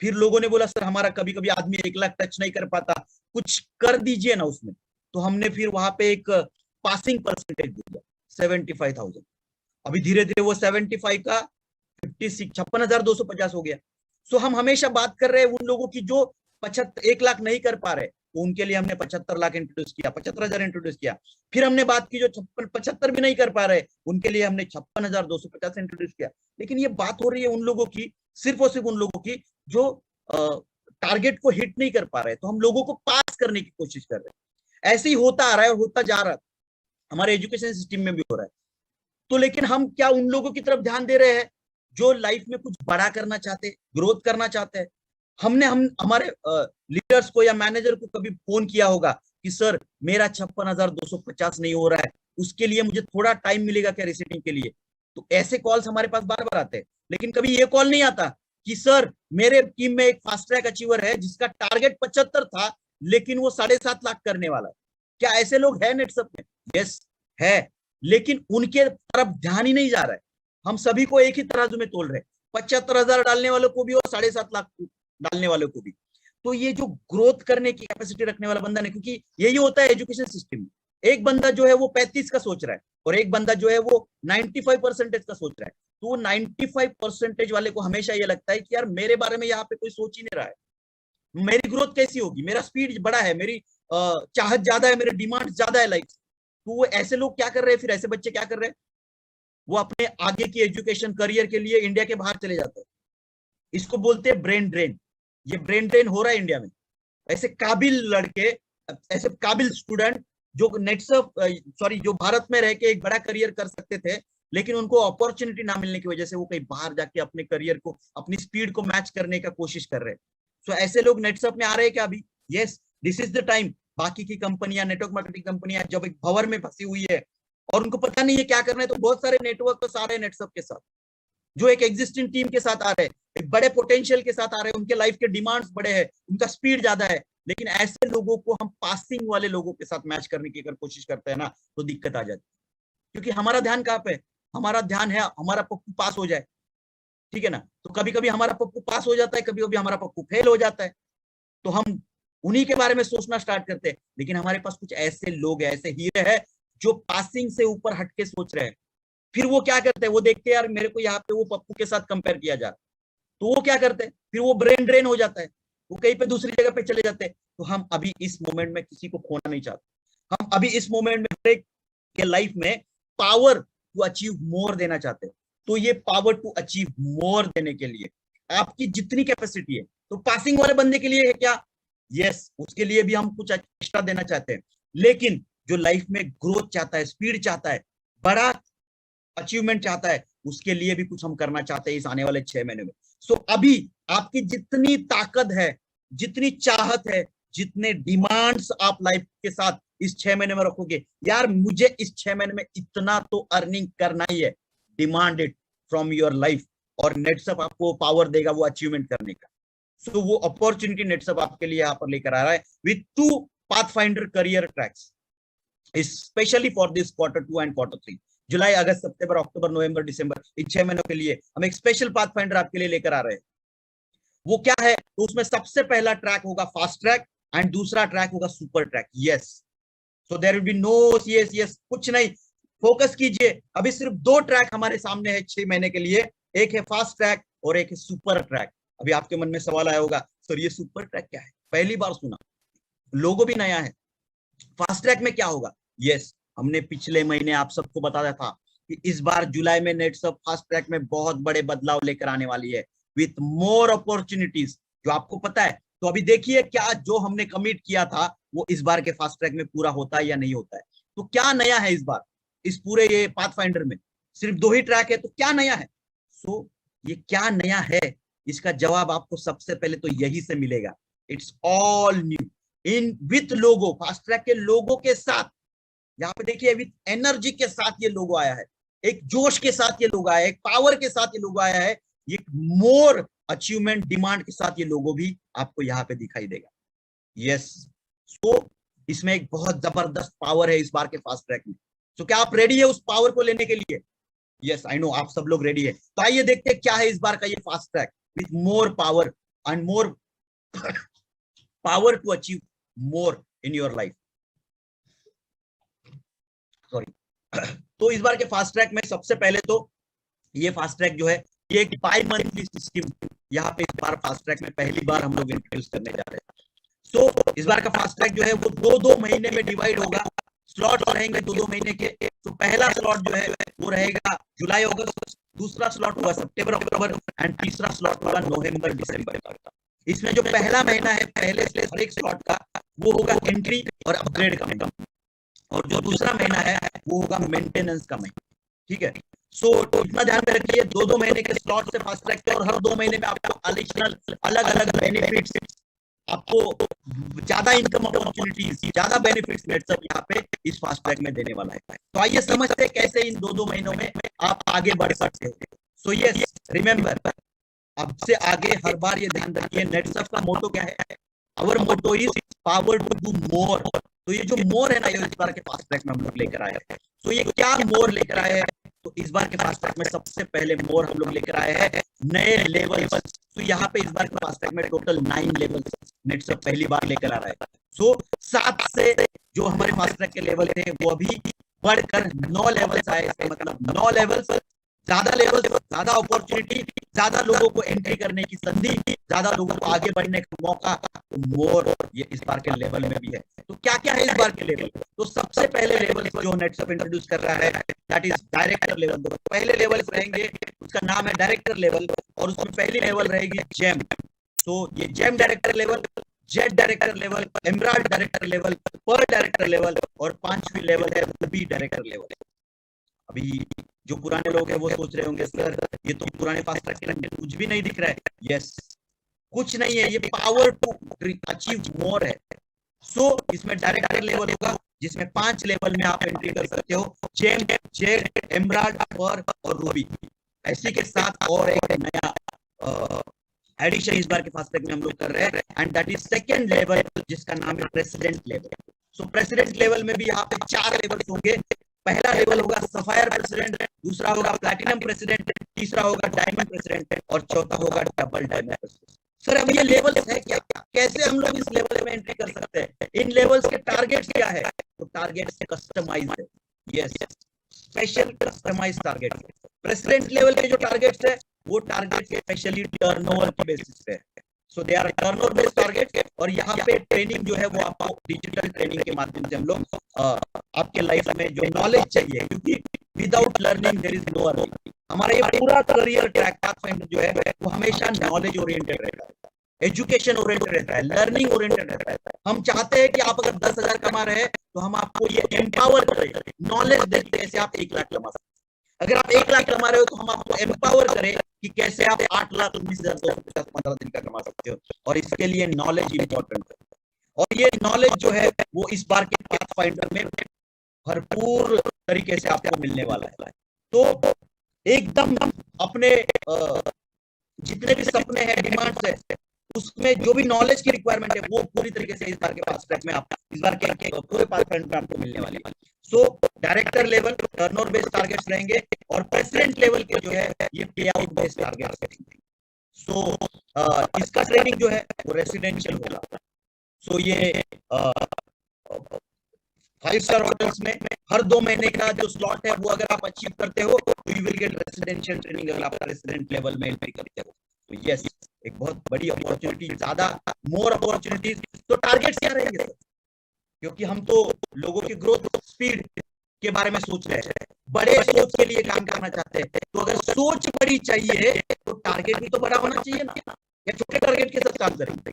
फिर लोगों ने बोला सर हमारा कभी कभी आदमी 1 लाख टच नहीं कर पाता, कुछ कर दीजिए ना उसमें। तो हमने फिर वहां पे एक पासिंग परसेंटेज दिया 75,000। अभी धीरे धीरे वो 75 का 56,250 हो गया। सो हम हमेशा बात कर रहे हैं उन लोगों की जो 1 लाख नहीं कर पा रहे, तो उनके लिए हमने 75 लाख इंट्रोड्यूस किया, 75,000 इंट्रोड्यूस किया। फिर हमने बात की जो 75 भी नहीं कर पा रहे, उनके लिए हमने 56,250 इंट्रोड्यूस किया। लेकिन ये बात हो रही है उन लोगों की, सिर्फ और सिर्फ उन लोगों की जो टारगेट को हिट नहीं कर पा रहे, तो हम लोगों को पास करने की कोशिश कर रहे हैं। ऐसे ही होता आ रहा है और होता जा रहा है, हमारे एजुकेशन सिस्टम में भी हो रहा है। तो लेकिन हम क्या उन लोगों की तरफ ध्यान दे रहे हैं जो लाइफ में कुछ बड़ा करना चाहते, ग्रोथ करना चाहते हैं? हम हमारे लीडर्स को या मैनेजर को कभी फोन किया होगा कि सर मेरा 56,250 नहीं हो रहा है, उसके लिए मुझे थोड़ा टाइम मिलेगा क्या रिसेटिंग के लिए? तो ऐसे कॉल्स हमारे पास बार बार आते हैं, लेकिन कभी ये कॉल नहीं आता कि सर मेरे टीम में एक फास्ट ट्रैक अचीवर है जिसका टारगेट 75 था लेकिन वो 7.5 लाख करने वाला है। क्या ऐसे लोग हैं नेटसप में? यस है, लेकिन उनके तरफ ध्यान ही नहीं जा रहा है। हम सभी को एक ही तराजू में तोल रहे हैं, 75,000 डालने वालों को भी और 7.5 लाख डालने वालों को भी। तो ये जो ग्रोथ करने की कैपेसिटी रखने वाला बंदा नहीं, क्योंकि यही होता है एजुकेशन सिस्टम में, एक बंदा जो है वो 35 का सोच रहा है और एक बंदा जो है वो 95% का सोच रहा है। तो 95% वाले को हमेशा ये लगता है कि यार मेरे बारे में यहाँ पे कोई सोच ही नहीं रहा है, मेरी ग्रोथ कैसी होगी, मेरा स्पीड बड़ा है, मेरी चाहत ज्यादा है, मेरे डिमांड ज्यादा है लाइफ। तो वो ऐसे लोग क्या कर रहे हैं, फिर ऐसे बच्चे क्या कर रहे हैं, वो अपने आगे की एजुकेशन करियर के लिए इंडिया के बाहर चले जाते हैं। इसको बोलते हैं ब्रेन ड्रेन। ये ब्रेन ड्रेन हो रहा है इंडिया में। ऐसे काबिल लड़के, ऐसे काबिल स्टूडेंट जो जो भारत में रह के एक बड़ा करियर कर सकते थे, लेकिन उनको अपॉर्चुनिटी ना मिलने की वजह से वो कहीं बाहर जाके अपने करियर को, अपनी स्पीड को मैच करने का कोशिश कर रहे हैं। सो ऐसे लोग नेटसप में आ रहे हैं क्या अभी? Yes, this is the time. बाकी की कंपनियां, नेटवर्क मार्केटिंग कंपनियां जब एक भंवर में फंसी हुई है और उनको पता नहीं है क्या करना है, तो बहुत सारे नेटवर्क आ रहे हैं नेटसप के साथ, जो एक एग्जिस्टिंग टीम के साथ आ रहे हैं, एक बड़े पोटेंशियल के साथ आ रहे हैं, उनके लाइफ के डिमांड्स बड़े हैं, उनका स्पीड ज्यादा है, लेकिन ऐसे लोगों को हम पासिंग वाले लोगों के साथ मैच करने की अगर कोशिश करते हैं ना, तो दिक्कत आ जाती है। क्योंकि हमारा ध्यान कहाँ पे है? हमारा ध्यान है हमारा पप्पू पास हो जाए, ठीक है ना? तो कभी कभी हमारा पप्पू पास हो जाता है, कभी कभी हमारा पप्पू फेल हो जाता है, तो हम उन्हीं के बारे में सोचना स्टार्ट करते हैं। लेकिन हमारे पास कुछ ऐसे लोग हैं, ऐसे हीरे हैं जो पासिंग से ऊपर हटके सोच रहे हैं। फिर वो क्या करते हैं, वो देखते हैं यार मेरे को यहाँ पे वो पप्पू के साथ कंपेयर किया जा रहा, तो वो क्या करते हैं, फिर वो ब्रेन ड्रेन हो जाता है, वो कहीं पे दूसरी जगह पे चले जाते हैं। तो हम अभी इस मोमेंट में किसी को खोना नहीं चाहते, हम अभी इस मोमेंट में के लाइफ में पावर टू अचीव मोर देना चाहते हैं। तो ये पावर टू अचीव मोर देने के लिए आपकी जितनी कैपेसिटी है, तो पासिंग वाले बंदे के लिए है क्या? यस, उसके लिए भी हम कुछ एक्स्ट्रा देना चाहते हैं। लेकिन जो लाइफ में ग्रोथ चाहता है, स्पीड चाहता है, बड़ा अचीवमेंट चाहता है, उसके लिए भी कुछ हम करना चाहते हैं इस आने वाले 6 महीने में। सो अभी आपकी जितनी ताकत है, जितनी चाहत है, जितने डिमांड्स आप लाइफ के साथ इस 6 महीने में रखोगे, यार मुझे इस 6 महीने में इतना तो अर्निंग करना ही है, demand it from your life, और नेटसप आपको पावर देगा वो अचीवमेंट करने का। सो वो अपॉर्चुनिटी नेटसप आपके लिए यहाँ पर लेकर आ रहा है with 2 pathfinder career tracks, specially for this Q2 and Q3। जुलाई, अगस्त, सितंबर, अक्टूबर, नवंबर, दिसंबर, इन 6 महीनों के लिए हम एक स्पेशल पाथफाइंडर आपके लिए लेकर आ रहे हैं। वो क्या है? तो उसमें सबसे पहला ट्रैक होगा फास्ट ट्रैक एंड दूसरा ट्रैक होगा super track. Yes, so there will be no yes कुछ नहीं, फोकस कीजिए। अभी सिर्फ 2 ट्रैक हमारे सामने है 6 महीने के लिए, एक है फास्ट ट्रैक और एक है सुपर ट्रैक। अभी आपके मन में सवाल आया होगा, सर ये सुपर ट्रैक क्या है? पहली बार सुना, लोगो भी नया है। फास्ट ट्रैक में क्या होगा? यस, हमने पिछले महीने आप सबको बताया था कि इस बार जुलाई में नेटसप फास्ट ट्रैक में बहुत बड़े बदलाव लेकर आने वाली है विथ मोर अपॉर्चुनिटीज, जो आपको पता है। तो अभी देखिए क्या जो हमने कमिट किया था वो इस बार के फास्ट ट्रैक में पूरा होता है या नहीं होता है। तो क्या नया है इस बार इस पूरे ये पाथफाइंडर में? सिर्फ 2 ही ट्रैक है, तो क्या नया है? सो ये क्या नया है, इसका जवाब आपको सबसे पहले तो यही से मिलेगा। It's all new in with logo, fast track के लोगो के साथ। यहाँ पे देखिए विथ एनर्जी के साथ ये लोगो आया है, एक जोश के साथ ये लोगो आया है, एक पावर के साथ ये लोगो आया है, एक मोर अचीवमेंट डिमांड के साथ ये लोगो भी आपको यहाँ पे दिखाई देगा। यस, सो इसमें एक बहुत जबरदस्त पावर है इस बार के फास्ट ट्रैक में। तो क्या आप रेडी है उस पावर को लेने के लिए? यस, आई नो आप सब लोग रेडी है। तो आइए देखते हैं क्या है इस बार का ये fast track with more power and more power to achieve more in your life. Sorry. तो इस बार के फास्ट ट्रैक में सबसे पहले तो ये फास्ट ट्रैक जो है ये एक बाई मंथली सिस्टम यहाँ पे इस बार फास्ट ट्रैक में पहली बार हम लोग इंट्रोड्यूस करने जा रहे हैं। सो इस बार का फास्ट ट्रैक जो है वो 2-2 महीने में डिवाइड होगा, स्लॉट रहेंगे 2-2 महीने के। तो पहला स्लॉट जो है वो रहेगा जुलाई अगस्त, दूसरा स्लॉट होगा सितंबर अक्टूबर एंड तीसरा स्लॉट होगा नवंबर दिसंबर का। इसमें जो पहला महीना है पहले से हर एक स्लॉट का वो होगा एंट्री और अपग्रेड का महीना, और जो दूसरा महीना है वो होगा मेंटेनेंस का महीना। ठीक है, सो इतना ध्यान में रखिए 2-2 महीने के स्लॉट से फास्ट ट्रैक के, और हर 2 महीने में आपको एडिशनल अलग अलग बेनिफिट्स, आपको ज्यादा इनकम अपॉर्चुनिटीज, ज्यादा बेनिफिट्स नेटसप यहाँ पे इस फास्ट ट्रैक में देने वाला है। तो आइए समझते हैं कैसे इन 2-2 महीनों में आप आगे बढ़ सकते हो। सो यस, रिमेंबर, अब से आगे हर बार ये ध्यान रखिए नेटसप का मोटो क्या है? Our motto is power to do more. तो ये जो मोर है ना, ये इस बार के फास्ट ट्रैक में हम लोग लेकर आए हैं। तो ये क्या मोर लेकर आए हैं? तो इस बार के फास्ट ट्रैक में सबसे पहले मोर हम लोग लेकर आए हैं नए लेवल्स। तो यहाँ पे इस बार के फास्ट ट्रैक में टोटल 9 लेवल्स नेटसप पहली बार लेकर आ रहा है। सो 7 से जो हमारे फास्ट ट्रैक के लेवल थे वो अभी बढ़कर 9 लेवल्स आए। इसका मतलब 9 लेवल्स ज्यादा लेवल, ज्यादा अपॉर्चुनिटी, ज्यादा लोगों को एंट्री करने की संधि, ज्यादा लोगों को आगे बढ़ने का मौका, तो मोर ये इस बार के लेवल में भी है। तो क्या क्या है इस बार के लेवल? तो सबसे पहले लेवल जो नेटसप इंट्रोड्यूस कर रहा है दैट इज डायरेक्टर लेवल। तो पहले लेवल रहेंगे, उसका नाम है डायरेक्टर लेवल, और उसमें पहली लेवल रहेगी जेम। तो ये gem director level, jade director level, emerald director level, pearl director level, और पांचवी लेवल है रूबी डायरेक्टर लेवल। अभी जो पुराने लोग हैं वो सोच रहे होंगे सर ये तो पुराने फास्ट ट्रैक के अंदर कुछ भी नहीं दिख रहा है। यस, कुछ नहीं है, ये पावर टू अचीव मोर है। सो इसमें डायरेक्टर लेवल होगा जिसमें 5 लेवल में आप एंट्री कर सकते हो, जेम, जेड, एमराल्ड, पर्ल और रूबी। इसी के साथ और एक नया एडिशन इस बार के फास्ट ट्रैक में हम लोग कर रहे हैं, and that is second level जिसका नाम है प्रेसिडेंट लेवल। सो प्रेसिडेंट लेवल में भी यहाँ पे 4 लेवल्स होंगे। पहला लेवल होगा सफायर प्रेसिडेंट, दूसरा होगा प्लैटिनम प्रेसिडेंट, तीसरा होगा डायमंड प्रेसिडेंट, और चौथा होगा डबल डायमंड प्रेसिडेंट। सर अब ये लेवल्स है क्या, कैसे हम लोग इस लेवल में एंट्री कर सकते हैं, इन लेवल्स के टारगेट्स क्या है? तो टारगेट्स कस्टमाइज है, yes, special customize target. President level के जो टारगेट्स है वो टारगेट स्पेशली टर्नओवर की बेसिस पे है। So they are turnover based target, और यहाँ पे ट्रेनिंग जो है वो आपको डिजिटल ट्रेनिंग के माध्यम से हम लोग आपके लाइफ में जो नॉलेज चाहिए, क्योंकि without learning there is no earning. हमारा ये पूरा करियर ट्रैक पाथफाइंडर जो है वो हमेशा नॉलेज ओरिएंटेड रहता है, एजुकेशन ओरिएंटेड रहता है, लर्निंग ओरिएंटेड रहता है। हम चाहते हैं कि आप अगर 10,000 कमा रहे हैं तो हम आपको ये एम्पावर करें, नॉलेज दें कैसे आप 1 लाख कमा सकते हैं। अगर आप 1 लाख कमा रहे हो तो हम आपको एम्पावर करें कि कैसे आप 8,19,250 दिन का कमा सकते हो, और इसके लिए नॉलेज इंपॉर्टेंट है। और ये नॉलेज जो है वो इस बार के पाथफाइंडर में भरपूर तरीके से आपको मिलने वाला है। तो एकदम अपने जितने भी सपने हैं, डिमांड्स है, उसमें जो भी नॉलेज की रिक्वायरमेंट है वो पूरी तरीके से इस बार के फास्ट ट्रैक में आप इस बार के पूरे पाथफाइंडर में आपको मिलने वाली है। So director level turnover based targets रहेंगे, और प्रेसिडेंट लेवल के जो है ये पे आउट बेस्ड टारगेट्स रहेंगे। सो इसका ट्रेनिंग जो है वो रेसिडेंशियल होगा। सो ये 5 स्टार होटल्स में हर 2 महीने का जो स्लॉट है वो अगर आप अचीव करते हो तो you will get residential training, अगर आप रेसिडेंट लेवल में एंट्री करते हो तो यस, एक बहुत बड़ी अपॉर्चुनिटी, ज्यादा मोर अपॉर्चुनिटीज। तो टारगेट्स क्या रहेंगे सर? क्योंकि हम तो लोगों की ग्रोथ स्पीड के बारे में सोच रहे हैं, बड़े सोच के लिए काम करना चाहते हैं। तो अगर सोच बड़ी चाहिए तो टारगेट भी तो बड़ा होना चाहिए ना, या छोटे टारगेट के साथ काम करेंगे?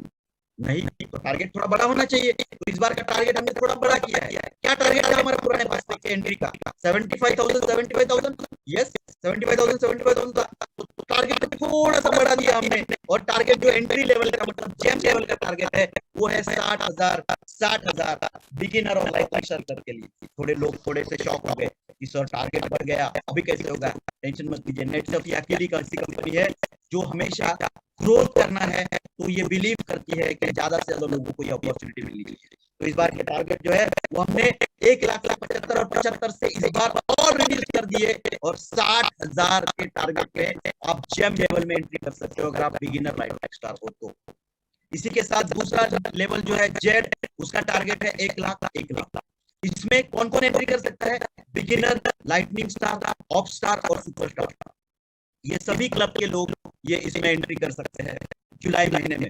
नहीं, तो टारगेट थोड़ा बड़ा होना चाहिए। तो इस बार का टारगेट हमने थोड़ा बड़ा किया है। क्या टारगेट था हमारा पुराने फास्ट ट्रैक के एंट्री का? 75,000 यस, 75,000 था। तो टारगेट थोड़ा सा बढ़ा दिया हमने, और टारगेट जो एंट्री लेवल का मतलब जेम लेवल का टारगेट है वो है 60,000 बिगिनर और लाइफ सर्कल के लिए। थोड़े लोग थोड़े से शॉक हो गए कि सर टारगेट बढ़ गया, अभी कैसे होगा? टेंशन मत लीजिए, नेटसप ये अकेली ऐसी कंपनी है जो हमेशा ग्रोथ करना है तो ये बिलीव करती है कि ज्यादा से ज्यादा लोगों को ये अपॉर्चुनिटी मिलनी चाहिए। तो इस बार के टारगेट जो है वो हमने 1,75,000 और 75 से इस बार और रिड्यूस कर दिए, और 60,000 के टारगेट पे आप जेम लेवल में एंट्री कर सकते हो अगर आप बिगिनर लाइफ स्टार हो तो। इसी के साथ दूसरा लेवल जो है जेड, उसका टारगेट है 1,00,000। इसमें कौन कौन एंट्री कर सकता है? Beginner, lightning star, of star और सुपरस्टार, ये सभी क्लब के लोग ये इसमें एंट्री कर सकते हैं जुलाई महीने में।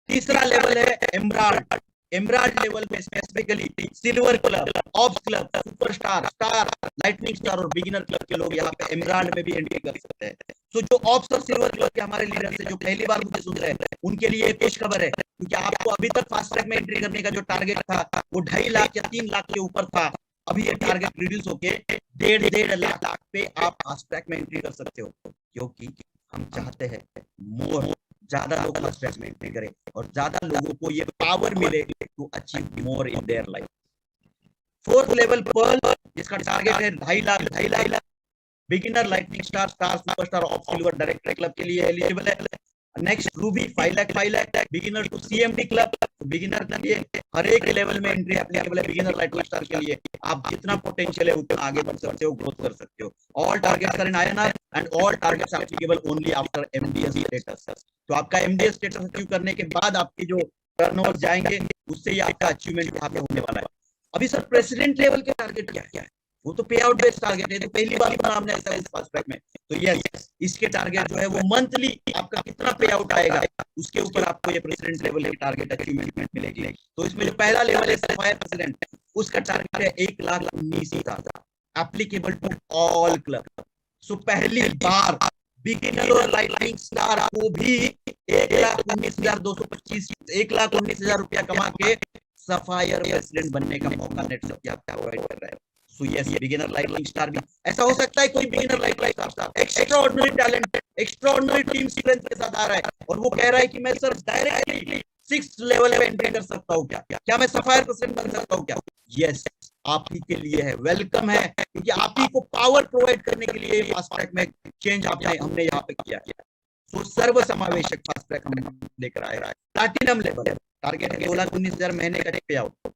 तीसरा लेवल है एमराल्ड। एमराल्ड लेवल में specifically silver club, of club, superstar, star, lightning star और बिगिनर क्लब के लोग यहाँ पे एमराल्ड में भी एंट्री कर सकते हैं। तो जो ऑफ और सिल्वर क्लब के हमारे लीडर से जो पहली बार मुझे सुन रहे हैं उनके लिए खुश खबर है, क्योंकि आपको अभी तक फास्ट ट्रैक में एंट्री करने का जो टारगेट था वो 2.5 लाख या 3 लाख के ऊपर था। अभी ये टारगेट रिड्यूस होके 1.5 लाख पे आप फास्ट ट्रैक में एंट्री कर सकते हो, क्योंकि हम चाहते हैं मोर, ज्यादा लोग फास्ट ट्रैक में एंट्री करें और ज्यादा लोगों को ये पावर मिले to achieve more in their life. Fourth level pearl, जिसका टारगेट है 2.5 lakh. Beginner, lightning star, star, superstar, of silver director club के लिए एलिजिबल है। Next ruby 5 lakh. Beginner to CMD club, beginner के लिए हर एक लेवल में एंट्री एप्लीकेबल है। बिगिनर लाइटनिंग स्टार के लिए आप जितना पोटेंशियल है उतना आगे बढ़ सकते हो, ग्रोथ कर सकते हो। All targets are in INR and all targets are applicable only after MDS status. तो आपका एमडीएस स्टेटस अचीव करने के बाद आपके जो टर्नओवर जाएंगे उससे ही आपका अचीवमेंट यहाँ पे होने वाला है। अभी सर प्रेसिडेंट लेवल के टारगेट क्या है? वो तो पे आउट बेस्ड टारगेट है, तो पहली बार सुना हमने ऐसा इस फास्ट ट्रैक में। तो यस, इसके टारगेट जो है वो मंथली आपका कितना पे आउट आएगा उसके ऊपर आपको ये प्रेसिडेंट लेवल की टारगेट अचीवमेंट मिलेगी। तो इसमें जो पहला लेवल है सफायर प्रेसिडेंट, उसका टारगेट है 1,19,000 एप्लीकेबल टू ऑल क्लब। सो पहली बार बिगिनर और लाइटनिंग स्टार को भी 1,19,225 1,19,000 रुपया कमा के सफायर प्रेसिडेंट बनने का मौका नेटवर्क आपको प्रोवाइड कर रहा है। So yes, beginner lightning star भी ऐसा हो सकता है, कोई beginner lightning star extraordinary talent, extraordinary team strength के साथ आ रहा है और वो कह रहा है कि मैं सर डायरेक्टली 6th लेवल पे एंट्री कर सकता हूँ, क्या मैं सफायर प्रेसिडेंट बन सकता हूँ क्या? यस, आप ही के लिए है, वेलकम है, क्योंकि आप ही को पावर प्रोवाइड करने के लिए फास्ट ट्रैक में चेंज हमने यहाँ पे किया। तो सर्व समावेशक फास्ट ट्रैक हम लेकर आए रहा है। प्लैटिनम लेवल टारगेट है 2,19,000 महीने का payout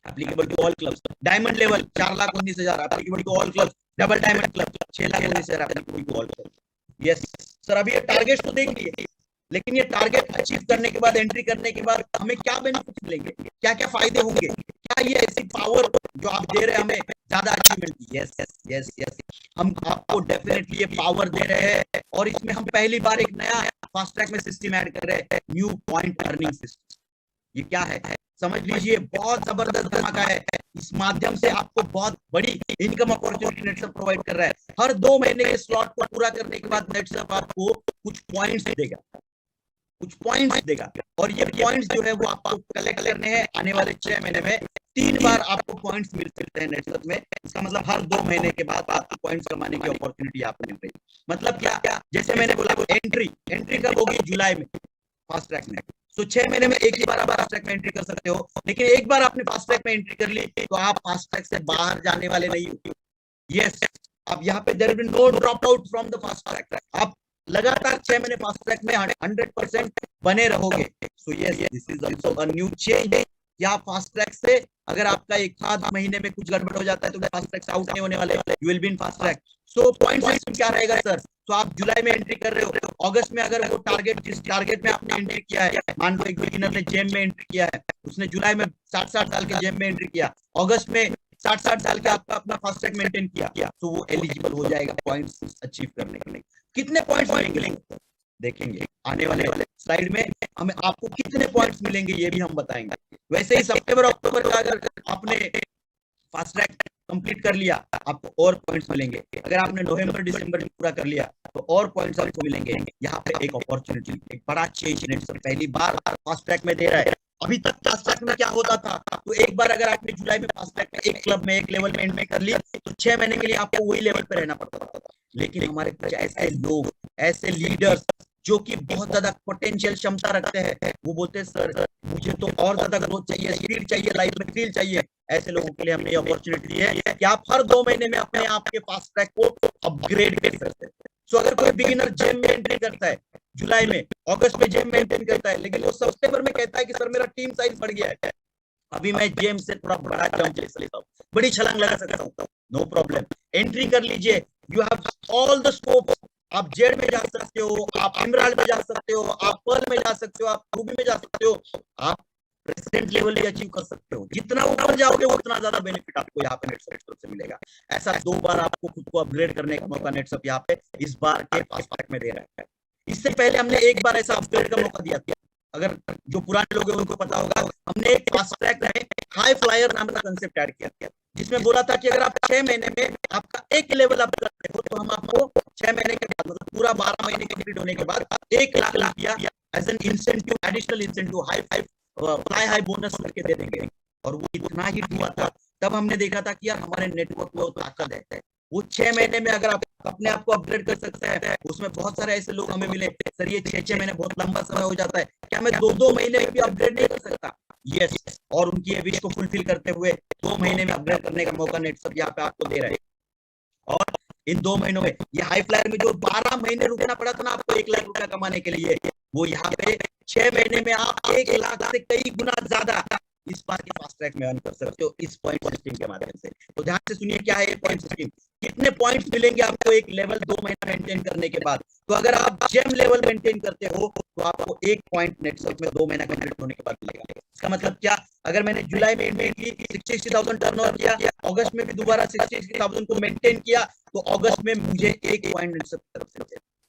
applicable to all clubs. Diamond level 4,19,000 applicable to all clubs. Double diamond club 6,19,000 applicable to all clubs. Yes sir, अभी ये टारगेट तो देख लिए, लेकिन ये टारगेट अचीव करने के बाद, एंट्री करने के बाद हमें क्या बेनिफिट मिलेंगे, क्या क्या फायदे होंगे, क्या ये ऐसी पावर जो आप दे रहे हैं हमें ज्यादा अचीवमेंट की? यस यस यस यस, हम आपको डेफिनेटली ये पावर दे रहे हैं और इसमें हम पहली बार एक नया फास्ट ट्रैक में सिस्टम ऐड कर रहे हैं, न्यू पॉइंट अर्निंग सिस्टम। ये क्या है समझ लीजिए, बहुत जबरदस्त धमाका है। इस माध्यम से आपको बहुत बड़ी इनकम अपॉर्चुनिटी नेटसप प्रोवाइड कर रहा है। हर 2 महीने के स्लॉट को पूरा करने के बाद नेटसप आपको कुछ पॉइंट्स देगा, कुछ पॉइंट्स देगा और ये पॉइंट्स जो है वो आपको कलेक्ट करने हैं। आने वाले 6 महीने में 3 बार आपको पॉइंट्स मिल सकते हैं नेटसप में। इसका मतलब हर 2 महीने के बाद आपको पॉइंट्स कमाने की अपॉर्चुनिटी आपको मिल रही है। मतलब क्या, जैसे मैंने बोला एंट्री कब होगी? जुलाई में फास्ट ट्रैक में। तो 6 महीने में एक ही बार आप फास्ट ट्रैक में एंट्री कर सकते हो, लेकिन एक बार आपने फास्ट ट्रैक में एंट्री कर ली तो आप फास्ट ट्रैक से बाहर जाने वाले नहीं हो। यस, अब यहाँ पे there will no drop out from the fast track. आप लगातार 6 महीने फास्ट ट्रैक में 100% बने रहोगे। So yes, this is also a new change. या फास्ट ट्रैक से अगर आपका एक आध महीने में कुछ गड़बड़ हो जाता है तो फास्ट ट्रैक से आउट नहीं होने वाले, you will be in fast track. So point system क्या रहेगा सर? तो आप जुलाई में एंट्री कर रहे हो, अगस्त में अगर वो टारगेट, जिस टारगेट में आपने एंट्री किया है, मान लो एक बिगिनर ने जेम में एंट्री किया है, उसने जुलाई में 60 साल के जेम में एंट्री किया, अगस्त में 60 साल के आपका अपना फास्ट ट्रैक मेंटेन किया, तो वो एलिजिबल हो जाएगा पॉइंट्स अचीव करने के लिए। कितने पॉइंट्स मिलेंगे देखेंगे आने वाले स्लाइड में, हमें आपको कितने पॉइंट्स मिलेंगे ये भी हम बताएंगे। वैसे ही सितंबर अक्टूबर का अगर आपने फास्ट ट्रैक कंप्लीट कर लिया आपको और पॉइंट्स मिलेंगे। अगर आपने नवंबर दिसंबर पूरा कर लिया तो और पॉइंट्स आपको मिलेंगे। यहाँ पे एक अपॉर्चुनिटी, एक बड़ा चेंज नेटसप पहली बार फास्ट ट्रैक में दे रहा है। अभी तक फास्ट ट्रैक में क्या होता था, तो एक बार अगर आपने जुलाई में फास्ट ट्रैक में एक क्लब में एक लेवल में एंड में कर लिया तो 6 महीने के लिए आपको वही लेवल पे रहना पड़ता था। लेकिन हमारे कुछ ऐसे लोग, ऐसे लीडर्स जो कि बहुत ज्यादा पोटेंशियल क्षमता रखते हैं, वो बोलते हैं सर मुझे तो और ज्यादा ग्रोथ चाहिए, स्पीड चाहिए, लाइफ में थ्रिल चाहिए। ऐसे लोगों के लिए हमने ये अपॉर्चुनिटी दी है कि आप हर 2 महीने में अपने आप के फास्ट ट्रैक को अपग्रेड कर सकते हैं। सो अगर कोई बिगिनर जेम में एंट्री करता है जुलाई में, अगस्त में जेम में एंट्री करता है, लेकिन वो सितंबर में कहता है कि सर मेरा टीम साइज बढ़ गया है, अभी मैं जेम से थोड़ा बड़ा जंप ले सकता हूँ, बड़ी छलांग लगा सकता हूँ, नो प्रॉब्लम, एंट्री कर लीजिए। You have all the scope. आप जेड में जा सकते हो, आप एमराल्ड में जा सकते हो, आप पर्ल में जा सकते हो, आप रूबी में जा सकते हो, आप प्रेसिडेंट लेवल भी अचीव कर सकते हो। जितना ऊपर जाओगे उतना ज्यादा बेनिफिट आपको यहाँ पे नेटसप से मिलेगा। ऐसा 2 बार आपको खुद को अपग्रेड करने का मौका नेटसप यहाँ पे इस बार के फास्ट ट्रैक में दे रहा है। इससे पहले हमने एक बार ऐसा अपग्रेड का मौका दिया था। अगर जो पुराने लोग हैं उनको पता होगा, हमने एक फास्ट ट्रैक में हाई फ्लायर नाम का कंसेप्ट ऐड किया, जिसमें बोला था कि अगर आप 6 महीने में आपका एक लेवल अप करते हो तो हम आपको 6 महीने के बाद, मतलब पूरा 12 महीने कंप्लीट होने के बाद 1 लाख रुपया as an incentive, additional incentive, fly high bonus करके दे देंगे। और वो इतना हिट हुआ था, तब हमने देखा था कि यार हमारे नेटवर्क में वो ताकत है। वो 6 महीने में अगर आप अपने आप को अपग्रेड कर सकते हैं, उसमें बहुत सारे ऐसे लोग हमें मिले, सर ये 6 महीने बहुत लंबा समय हो जाता है, क्या मैं 2 महीने में भी अपग्रेड नहीं कर सकता? यस, और उनकी ये विश को फुलफिल करते हुए 2 महीने में अपग्रेड करने का मौका नेटसप यहाँ पे आपको दे रहे हैं। और इन 2 महीनों में ये हाई फ्लायर में जो 12 महीने रुकना पड़ा था ना आपको 1 लाख रुपया कमाने के लिए, वो यहाँ पे 6 महीने में आप 1 लाख से कई गुना ज्यादा इस बार के फास्ट ट्रैक में अर्न कर सकते हो इस पॉइंट सिस्टम के माध्यम से। तो ध्यान से सुनिए क्या है ये पॉइंट सिस्टम, कितने पॉइंट्स मिलेंगे आपको एक लेवल 2 महीना मेंटेन करने के बाद। तो अगर आप जेम लेवल मेंटेन करते हो तो आपको 1 पॉइंट नेटसप में 2 महीना कंप्लीट होने के बाद मिलेगा। इसका मतलब क्या, अगर मैंने जुलाई में मेंटेन की 60,000 टर्नओवर किया, अगस्त में भी दोबारा 60,000 को मेंटेन किया, तो अगस्त में मुझे 1 पॉइंट,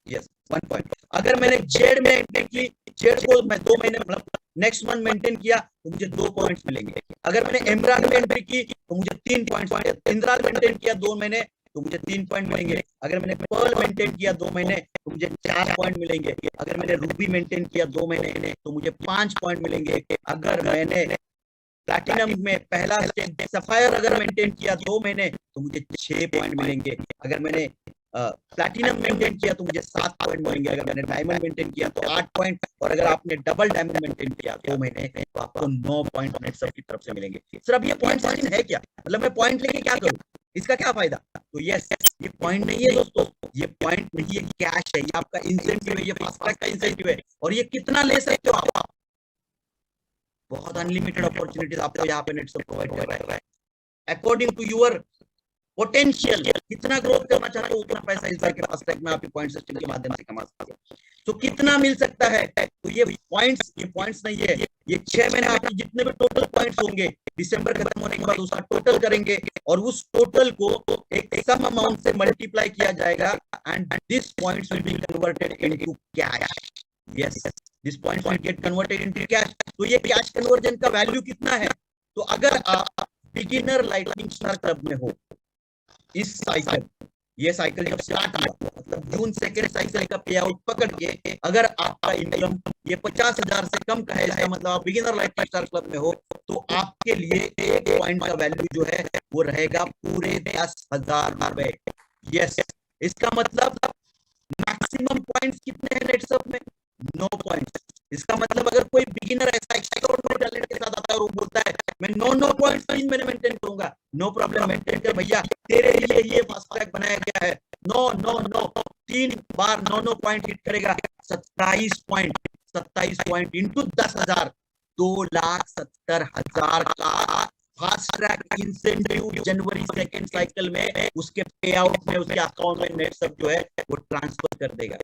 यस 1 पॉइंट। अगर मैंने जेड में मेंटेन की, जेड को मैं 2 महीने मतलब नेक्स्ट मंथ मेंटेन किया, तो मुझे 2 पॉइंट्स मिलेंगे। अगर मैंने एमरान में एंट्री की तो मुझे 3 पॉइंट्स, इंद्राल मेंटेन किया 2 महीने तो मुझे 3 पॉइंट मिलेंगे। अगर मैंने पर्ल मेंटेन किया 2 महीने तो मुझे 4 पॉइंट मिलेंगे। अगर मैंने रूबी मेंटेन किया 2 महीने तो मुझे 5 पॉइंट मिलेंगे। अगर मैंने प्लैटिनम में पहला स्टेप सफायर अगर मेंटेन किया 2 महीने तो मुझे 6 पॉइंट मिलेंगे। अगर मैंने प्लैटिनम मेंटेन किया तो मुझे 7 पॉइंट मिलेंगे। अगर मैंने डायमंड मेंटेन किया तो 8 पॉइंट, और अगर आपने डबल डायमंड मेंटेन किया 2 महीने तो आपको 9 पॉइंट नेटसर्फ की तरफ से मिलेंगे। सर अब ये पॉइंट सिस्टम है क्या, मतलब मैं पॉइंट लेके क्या करूं, इसका क्या फायदा? तो यस, ये पॉइंट नहीं है दोस्तों, ये पॉइंट नहीं है, कैश है, ये आपका इंसेंटिव है, ये फास्ट ट्रैक का इंसेंटिव है। और ये कितना ले सकते हो आप? बहुत अनलिमिटेड अपॉर्चुनिटीज आपको यहाँ पे नेटसर्फ प्रोवाइड कर रहा है अकॉर्डिंग टू योर पोटेंशियल। कितना ग्रोथ करना चाहते हो उतना पैसा इस बार के फास्ट ट्रैक में आप पॉइंट सिस्टम के माध्यम से कमा सकते हो। तो कितना मिल सकता है? तो ये पॉइंट्स नहीं है, ये 6 महीने आपके जितने भी टोटल पॉइंट्स होंगे दिसंबर खत्म होने के बाद उसका टोटल करेंगे, और उस टोटल को एक सम अमाउंट से मल्टीप्लाई किया जाएगा, and this points will be converted into cash. Yes, this points will get converted into cash. तो ये कैश कन्वर्जन का वैल्यू कितना है? तो अगर आप बिगिनर लाइटनिंग स्टार क्लब में हो, इस साइकिल, ये साइकिल जब स्टार्ट हुआ मतलब जून सेकेंड साइकिल का पे आउट पकड़ के अगर आपका इनकम ये 50,000 से कम का है, इसका मतलब आप बिगिनर लाइटनिंग स्टार क्लब में हो, तो आपके लिए 1 पॉइंट का वैल्यू जो है वो रहेगा पूरे 10,000 रुपए। यस, इसका मतलब मैक्सिमम पॉइंट्स कितने हैं नेटसर्फ में? 9 पॉइंट्स। इसका मतलब अगर कोई बिगिनर ऐसा एक्स्ट्राऑर्डिनरी टैलेंट के साथ आता है और वो बोलता है मैं 9 पॉइंट्स 3 महीने मेंटेन करूंगा, नो प्रॉब्लम, मेंटेन कर भैया, तेरे लिए ये फास्ट ट्रैक बनाया गया है। 9 3 बार 9 पॉइंट हिट करेगा, 27 पॉइंट इंटू 10,000, 2,70,000 का फास्ट ट्रैक इंसेंटिव जनवरी सेकेंड साइकिल में उसके पे आउट में उसके अकाउंट में नेटसर्फ जो है वो ट्रांसफर कर देगा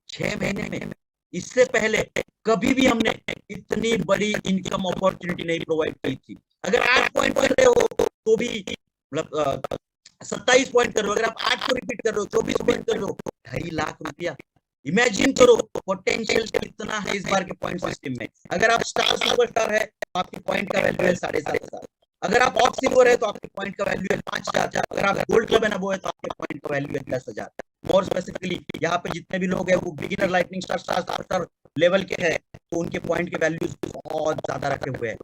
6 महीने में। इससे पहले कभी भी हमने इतनी बड़ी इनकम अपॉर्चुनिटी नहीं प्रोवाइड की थी। अगर 8 पॉइंट कर रहे हो तो भी मतलब 27 पॉइंट कर रहे हो, अगर आप 8 को रिपीट कर रहे हो, 24 पॉइंट कर रहे हो, 2.5 लाख रुपया। इमेजिन करो पोटेंशियल कितना है इस बार के पॉइंट सिस्टम में। अगर आप स्टार सुपरस्टार है तो आपके पॉइंट का वैल्यू है 7,500। अगर आप ऑफ सिल्वर है तो आपके पॉइंट का वैल्यू है 5,000। अगर आप गोल्ड क्लब है ना वो है तो आपके पॉइंट का वैल्यू है 10,000। मोर स्पेसिफिकली यहाँ पे जितने भी लोग हैं वो बिगिनर लाइटनिंग स्टार लेवल के हैं, तो उनके पॉइंट के वैल्यूज बहुत ज्यादा रखे हुए हैं।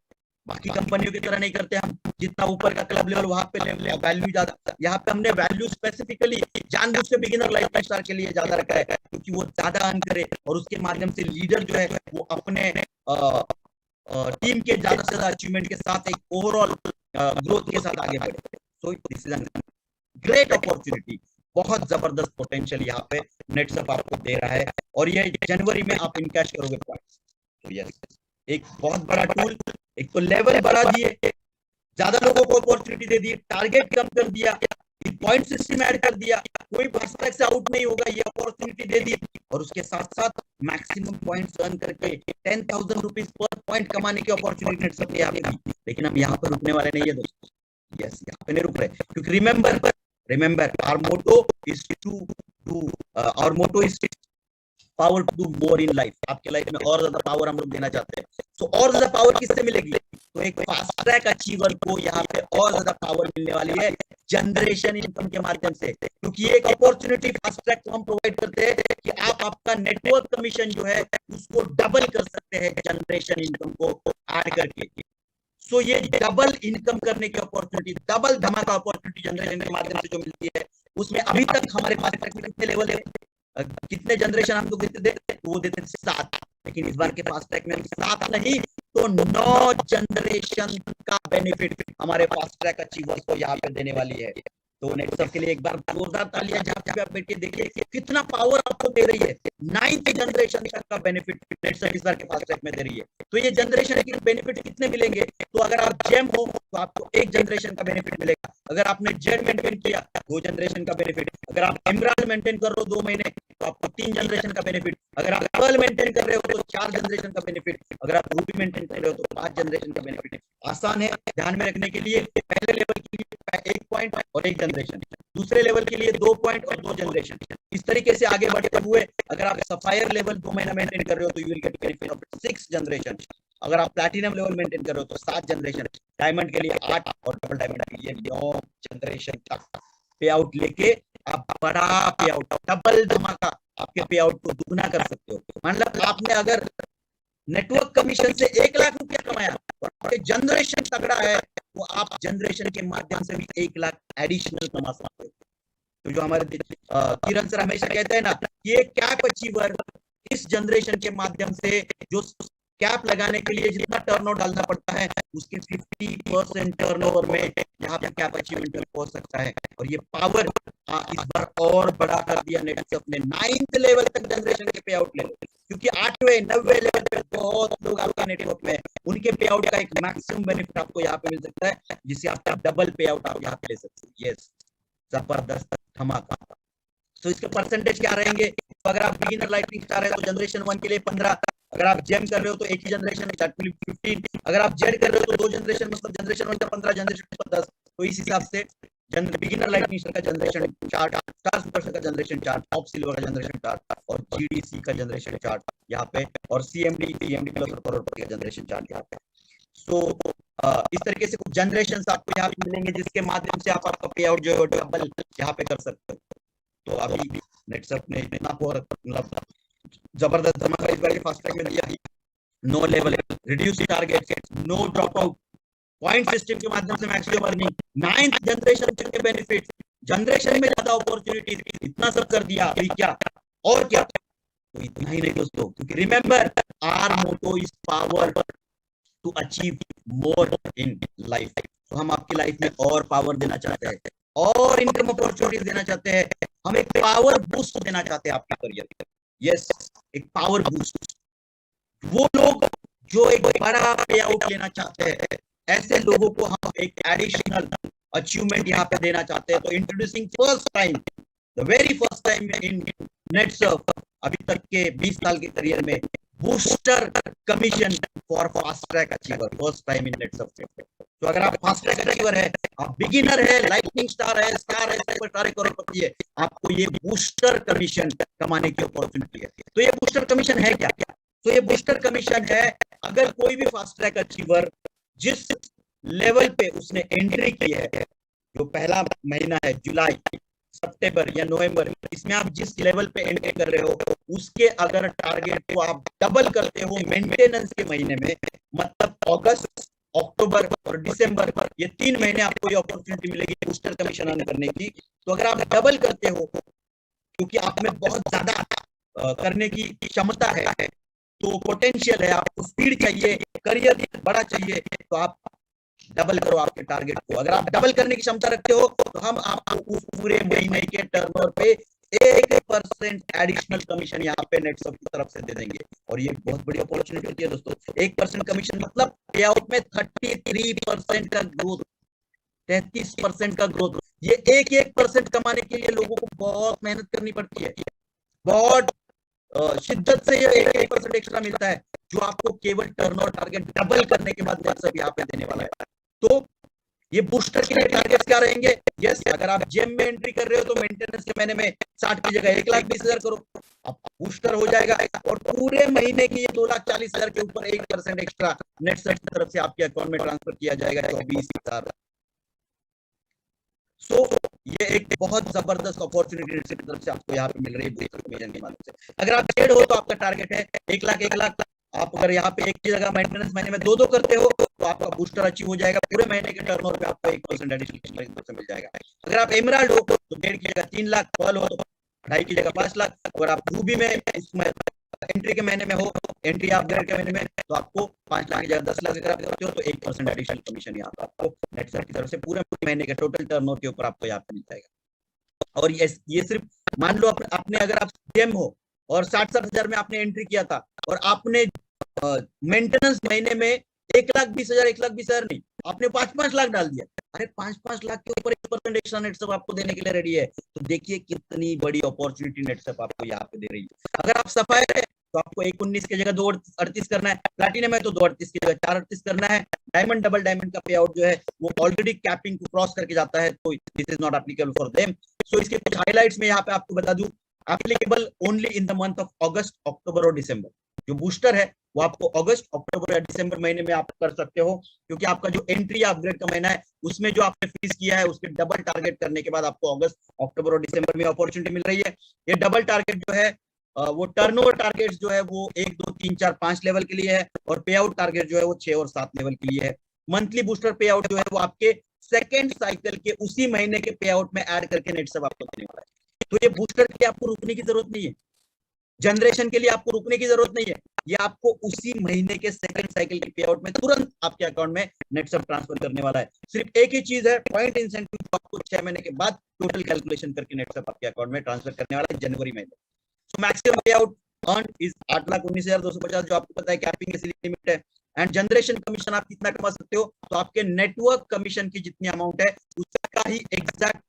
बाकी कंपनियों की तरह नहीं करते हम, जितना ऊपर का क्लब लेवल वहां पे वैल्यू ज्यादा। यहाँ पे हमने वैल्यू स्पेसिफिकली जानबूझ के बिगिनर लाइटनिंग स्टार के लिए ज्यादा रखा है, क्योंकि वो ज्यादा अर्न करे और उसके माध्यम से लीडर जो है वो अपने टीम के ज्यादा से ज्यादा अचीवमेंट के साथ एक ओवरऑल ग्रोथ के साथ आगे बढ़े। So this is great opportunity, बहुत जबरदस्त पोटेंशियल यहाँ पे नेटसर्फ आपको दे रहा है, और ये जनवरी में आप इनकैश करोगे पॉइंट्स। तो यस, एक बहुत बड़ा टूल, एक तो लेवल बढ़ा दिए, ज्यादा लोगों को अपॉर्चुनिटी दे दी, टारगेट कम कर दिया, पॉइंट सिस्टम ऐड कर दिया, कोई फास्ट ट्रैक से आउट नहीं होगा, ये अपॉर्चुनिटी दे दी, और उसके साथ साथ मैक्सिमम पॉइंट्स अर्न करके 10,000 रुपीज पर पॉइंट कमाने की अपॉर्चुनिटी नेटसर्फ यहाँ पे दी। लेकिन हम यहाँ पर रुकने वाले नहीं है दोस्तों, यस यहाँ पे नहीं रुक रहे, क्योंकि remember our motto is to do our motto is power to do more in life. आपके लाइफ में और ज्यादा पावर हम लोग देना चाहते हैं। सो और ज्यादा पावर किससे मिलेगी? तो एक फास्ट ट्रैक अचीवर को यहाँ पे और ज्यादा पावर मिलने वाली है जनरेशन इनकम के माध्यम से, क्योंकि एक अपॉर्चुनिटी फास्ट ट्रैक को हम प्रोवाइड करते हैं कि आप आपका नेटवर्क कमीशन जो है उसको डबल कर सकते हैं जनरेशन इनकम को ऐड करके। सो ये डबल इनकम करने की अपॉर्चुनिटी, डबल धमाका अपॉर्चुनिटी जनरेशन के माध्यम से जो मिलती है, उसमें अभी तक हमारे पास कितने लेवल है, कितने जनरेशन हम लोग देते थे? वो देते थे 7, लेकिन इस बार के फास्ट ट्रैक में हम 7 नहीं तो 9 जनरेशन का बेनिफिट हमारे फास्ट ट्रैक अचीवर्स को यहाँ पे देने वाली है। तो नेटसर्फ के लिए एक बार जोरदार तालियां, जहां पे आप बैठ के देखिए कितना पावर आपको दे रही है। 9th जनरेशन तक का बेनिफिट नेटसर्फ इस बार के फास्ट ट्रैक में दे रही है। तो ये जनरेशन के बेनिफिट कितने मिलेंगे? तो अगर आप जेम हो तो आपको 1 जनरेशन का बेनिफिट मिलेगा। अगर आपने जेड मेंटेन किया 2 जनरेशन का बेनिफिट। अगर आप एमराल्ड मेंटेन कर रहे हो 2 महीने तो आपको 3 जनरेशन का बेनिफिट, अगर आप पर्ल मेंटेन कर रहे हो तो 4 जनरेशन का बेनिफिट, अगर आप रूबी मेंटेन कर रहे हो तो 5 जनरेशन का बेनिफिट। आसान है ध्यान में रखने के लिए, पहले लेवल के लिए 1 पॉइंट और 1 जनरेशन, दूसरे लेवल के लिए 2 पॉइंट और 2 जनरेशन। इस तरीके से आगे बढ़ते हुए अगर आप सफायर लेवल 2 महीना मेंटेन कर रहे हो तो you will get benefit of 6 generation. अगर आप प्लैटिनम लेवल मेंटेन कर रहे हो तो 7 जनरेशन, डायमंड के लिए 8 और डबल डायमंड के लिए 9 जनरेशन तक पे आउट लेके आप बड़ा पे आउट, डबल धमाका, आपके पे आउट को दुगना कर सकते हो। मतलब आपने अगर नेटवर्क कमीशन से 1 लाख रुपया कमाया और जनरेशन तगड़ा है तो आप जनरेशन के माध्यम से भी 1 लाख एडिशनल कमा सकते हो। तो जो हमारे किरण सर हमेशा कहते हैं ना कि ये कैप अचीवर इस जनरेशन के माध्यम से जो कैप लगाने के लिए जितना टर्नओवर डालना पड़ता है उसके 50% टर्नओवर में यहाँ पे कैप अचीवमेंट पहुंच सकता है। और ये पावर इस बार और बड़ा कर दिया नेटवर्क ने, 9th लेवल तक जनरेशन के पे आउट ले लो, क्योंकि 8वें 9वें लेवल पे बहुत लोग आपका नेटवर्क में, उनके पे आउट का एक मैक्सिमम बेनिफिट आपको यहाँ पे मिल सकता है, जिससे आपका डबल पे आउट आप यहाँ पे ले सकते हो। यस, जबरदस्त धमाका। तो इसके परसेंटेज क्या रहेंगे? तो अगर आप बिगिनर लाइटनिंग स्टार है तो जनरेशन 1 के लिए 15, अगर आप जेम कर रहे हो तो एक ही जनरेशन है 15, अगर आप जेड कर रहे हो तो 2 जनरेशन, मतलब जनरेशन 1 का 15, जनरेशन 2 10। तो इस हिसाब से बिगिनर लाइटनिंग स्टार का जनरेशन चार्ट, स्टार सुपर का जनरेशन चार्ट, टॉप सिल्वर का जनरेशन चार्ट और जीडीसी का जनरेशन चार्ट यहाँ पे, और सीएमडी प्लस और करोड़पति का जनरेशन चार्ट यहाँ पे। सो इस तरीके से कुछ जनरेशन आपको यहाँ पे मिलेंगे जिसके माध्यम से आप आपका पे आउट जो है डबल यहाँ पे कर सकते हो। तो अभी नेटसप ने इतना मतलब जबरदस्त धमाका इस बार फास्ट ट्रैक में दिया। No level, reduce target, no drop out, point system के माध्यम से मैक्सिमम अर्निंग, 9th जनरेशन के बेनिफिट, जनरेशन में ज्यादा अपॉर्चुनिटीज, इतना सब कर दिया। अभी क्या और क्या? तो इतना ही नहीं दोस्तों, क्योंकि remember our motto is power to achieve more in life. तो हम आपकी लाइफ में और पावर देना चाहते हैं, और इनकम अपॉर्चुनिटीज देना चाहते हैं, हम एक पावर बूस्ट देना चाहते हैं आपके करियर में। यस, एक पावर बूस्ट। वो लोग जो एक बड़ा पे आउट लेना चाहते हैं, ऐसे लोगों को हम एक एडिशनल अचीवमेंट यहाँ पे देना चाहते हैं। तो introducing first time, the very first time in Netsurf अभी तक के 20 साल के करियर में, booster commission for fast track achiever, first time in Netsurf. तो अगर आप फास्ट ट्रैक अचीवर है, आप बिगिनर है, लाइटनिंग स्टार है, स्टार है, सुपर स्टार है, करोड़पति है, आपको ये बूस्टर कमीशन कमाने की अपॉर्चुनिटी है। तो ये बूस्टर कमीशन है क्या? तो ये बूस्टर कमीशन है, अगर कोई भी फास्ट ट्रैक अचीवर जिस लेवल पे उसने एंट्री की है, जो पहला महीना है जुलाई, सितंबर या नवंबर, इसमें आप जिस लेवल पे एंट्री कर रहे हो उसके अगर टारगेट को आप डबल करते हो मेंटेनेंस के महीने में, मतलब अगस्त, अक्टूबर और दिसंबर, ये 3 महीने आपको ये अपॉर्चुनिटी मिलेगी बूस्टर कमीशन अर्न करने की। तो अगर आप डबल करते हो, क्योंकि आप में बहुत ज्यादा करने की क्षमता है, तो पोटेंशियल है, आपको स्पीड चाहिए, करियर बड़ा चाहिए, तो आप डबल करो आपके टारगेट को। अगर आप डबल करने की क्षमता रखते हो तो हम आपको उस पूरे महीने के टर्नओवर पे 1% एडिशनल कमीशन यहाँ पे नेटसर्फ की तरफ से दे देंगे। और ये बहुत बड़ी अपॉर्चुनिटी होती है दोस्तों। 1% कमीशन मतलब पे आउट में 33% का ग्रोथ, 33% का ग्रोथ। ये 1% कमाने के लिए लोगों को बहुत मेहनत करनी पड़ती है, बहुत शिद्दत से ये 1% एक्स्ट्रा मिलता है, जो आपको केवल टर्नओवर टारगेट डबल करने के बाद नेटसर्फ यहाँ पे देने वाला है। तो ये बूस्टर के लिए टारगेट्स क्या रहेंगे? यस, अगर आप जेम में एंट्री कर रहे हो तो मेंटेनेंस के महीने में 60 की जगह 1,20,000 करो, अब बूस्टर हो जाएगा, और पूरे महीने की ये 2,40,000 के ऊपर 1% एक्स्ट्रा नेटसर्फ की तरफ से आपके अकाउंट में ट्रांसफर किया जाएगा, 24,000। सो ये एक बहुत जबरदस्त अपॉर्चुनिटी नेटसर्फ की तरफ से आपको यहाँ पे मिल रही है बूस्टर कमीशन के माध्यम से। अगर आप जेड हो तो आपका टारगेट है 1 लाख। आप अगर यहाँ पे एक की जगह मेंटेनेंस महीने में 2 करते हो तो आपका बूस्टर अचीव हो जाएगा, पूरे महीने के टर्नओवर पे आपको 1% एडिशनल मिल जाएगा। अगर आप एमराल्ड हो तो 1.5 की जगह 3 लाख, पर्ल हो तो 2.5 की जगह 5 लाख, अगर आप रूबी में इसमें एंट्री के महीने में हो, एंट्री अपग्रेड के महीने में, तो आपको 5 लाख की जगह 10 लाख अगर आप करते हो तो 1% एडिशनल कमीशन यहाँ पे आपको नेटसर्फ की तरफ से पूरे महीने के टोटल टर्नओवर के ऊपर आपको यहाँ पे मिल जाएगा। और ये सिर्फ मान लो आपने अगर आप जेम हो और 60-60 हजार में आपने एंट्री किया था और आपने मेंटेनेंस महीने में 1,20,000 नहीं, आपने 5-5 लाख डाल दिया, अरे 5-5 लाख के ऊपर 1% एक्स्ट्रा नेटसप आपको देने के लिए रेडी है। तो देखिए कितनी बड़ी अपॉर्चुनिटी नेटसप आपको यहाँ पे दे रही है। अगर आप सफायर है तो आपको 1.19 की जगह 2.38 करना है, प्लैटिनम है तो 2.38 की जगह 4.38 करना है। डायमंड, डबल डायमंड का पे आउट जो है वो ऑलरेडी कैपिंग को क्रॉस करके जाता है, तो this is not applicable for them. So इसके कुछ हाइलाइट्स में यहाँ पे आपको बता दूं, applicable only in the month of August, October और दिसंबर। जो बूस्टर है वो आपको अगस्त, अक्टूबर या दिसंबर महीने में आप कर सकते हो, क्योंकि आपका जो एंट्री या अपग्रेड का महीना है उसमें जो आपने फीस किया है उसके डबल टारगेट करने के बाद आपको अगस्त, अक्टूबर और दिसंबर में अपॉर्चुनिटी मिल रही है। ये डबल टारगेट जो है वो टर्नओवर टारगेट जो है वो 1, 2, 3, 4, 5 लेवल के लिए है, और पे आउट टारगेट जो है वो 6 और 7 लेवल के लिए है। मंथली बूस्टर पे आउट जो है वो आपके सेकेंड साइकिल के उसी महीने के पे आउट में ऐड करके नेटसप आपको देने वाला है। तो ये बूस्टर के लिए आपको रुकने की जरूरत नहीं है, जनरेशन के लिए आपको रुकने की जरूरत नहीं है, ये आपको उसी महीने के सेकंड साइकिल के पे आउट में तुरंत आपके अकाउंट में नेटसप ट्रांसफर करने वाला है। सिर्फ एक ही चीज है, पॉइंट इंसेंटिव, जो आपको 6 महीने के बाद टोटल कैलकुलेशन करके नेटसप आपके अकाउंट में ट्रांसफर करने वाला है जनवरी महीने। सो मैक्सिमम पे आउट अर्न इज 8,19,250, जो आपको पता है कैपिंग की लिमिट है। एंड जनरेशन कमीशन आप कितना कमा सकते हो, तो आपके नेटवर्क कमीशन की जितनी अमाउंट है उसका ही एग्जैक्ट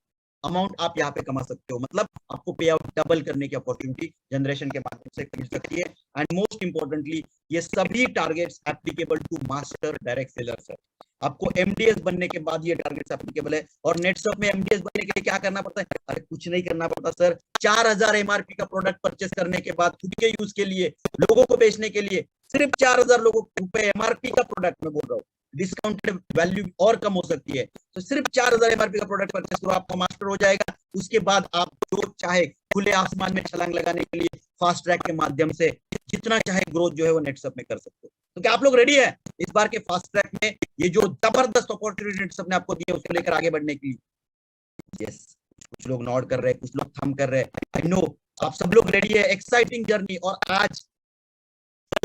अमाउंट आप यहाँ पे कमा सकते हो। मतलब आपको पे आउट डबल करने की अपॉर्चुनिटी जनरेशन के माध्यम से मिल सकती है। एंड मोस्ट इंपॉर्टेंटली ये सभी targets applicable to master direct sellers है। आपको एमडीएस बनने के बाद ये टारगेट्स एप्लीकेबल है। और नेटसप में एमडीएस बनने के लिए क्या करना पड़ता है? अरे कुछ नहीं करना पड़ता सर, 4,000 एमआरपी का प्रोडक्ट परचेस करने के बाद खुद के यूज के लिए, लोगों को बेचने के लिए, सिर्फ 4,000 लोगों रुपए एमआरपी का प्रोडक्ट में बोल रहा हूँ, डिस्काउंटेड वैल्यू और कम हो सकती है, तो सिर्फ 4,000 एमआरपी का प्रोडक्ट परचेस करो, आपका मास्टर हो जाएगा। उसके बाद आप जो चाहे खुले आसमान में छलांग लगाने के लिए फास्ट ट्रैक के माध्यम से जितना चाहे ग्रोथ जो है वो नेटसप में कर सकते हो। तो क्या आप लोग रेडी है इस बार के फास्ट ट्रैक में ये जो जबरदस्त अपॉर्चुनिटी नेटसप ने आपको दी है उसको लेकर आगे बढ़ने की? यस, कुछ लोग नॉड कर रहे हैं, कुछ लोग थम कर रहे हैं। आई नो आप सब लोग रेडी है, एक्साइटिंग जर्नी। और आज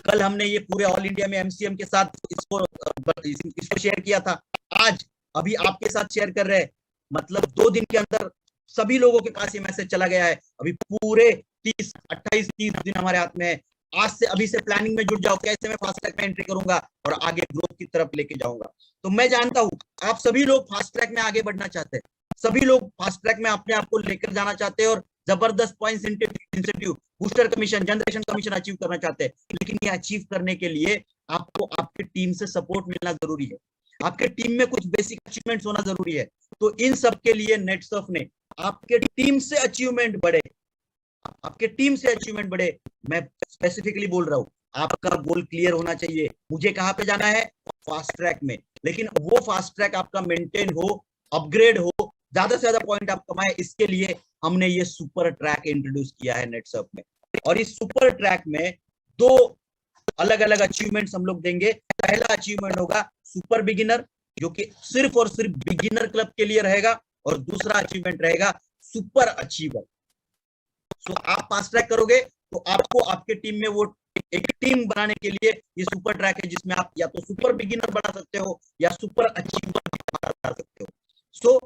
कल हमने ये पूरे ऑल इंडिया में एमसीएम के साथ इसको शेयर किया था, आज अभी आपके साथ शेयर कर रहे हैं। मतलब 2 दिन के अंदर सभी लोगों के पास ये मैसेज चला गया है। अभी पूरे 28-30 दिन हमारे हाथ में है। आज से अभी से प्लानिंग में जुट जाओ, कैसे मैं फास्ट ट्रैक में एंट्री करूंगा और आगे ग्रोथ की तरफ लेके जाऊंगा। तो मैं जानता हूं आप सभी लोग फास्ट ट्रैक में आगे बढ़ना चाहते हैं, सभी लोग फास्ट ट्रैक में अपने आप को लेकर जाना चाहते हैं और जबरदस्त points incentive, booster commission, generation commission achieve करना चाहते हैं। लेकिन ये अचीव करने के लिए आपको आपके टीम से सपोर्ट मिलना जरूरी है, आपके टीम में कुछ बेसिक अचीवमेंट्स होना जरूरी है। तो इन सब के लिए नेटसप ने आपके टीम से अचीवमेंट बढ़े, आपके टीम से अचीवमेंट बढ़े। मैं स्पेसिफिकली बोल रहा हूं, आपका गोल क्लियर होना चाहिए, मुझे कहां पे जाना है? फास्ट ट्रैक में। लेकिन वो फास्ट ट्रैक आपका मेंटेन हो, अपग्रेड हो, ज्यादा से ज्यादा पॉइंट आप कमाए, इसके लिए हमने ये सुपर ट्रैक इंट्रोड्यूस किया है नेटसप में। और इस सुपर ट्रैक में 2 अलग अलग अचीवमेंट्स हम लोग देंगे। पहला अचीवमेंट होगा सुपर बिगिनर, जो कि सिर्फ और सिर्फ बिगिनर क्लब के लिए रहेगा, और दूसरा अचीवमेंट रहेगा सुपर अचीवर। तो आप फास्ट ट्रैक करोगे तो आपको आपके टीम में वो एक टीम बनाने के लिए ये सुपर ट्रैक है, जिसमें आप या तो सुपर बिगिनर बना सकते हो या सुपर अचीवर बना सकते हो। सो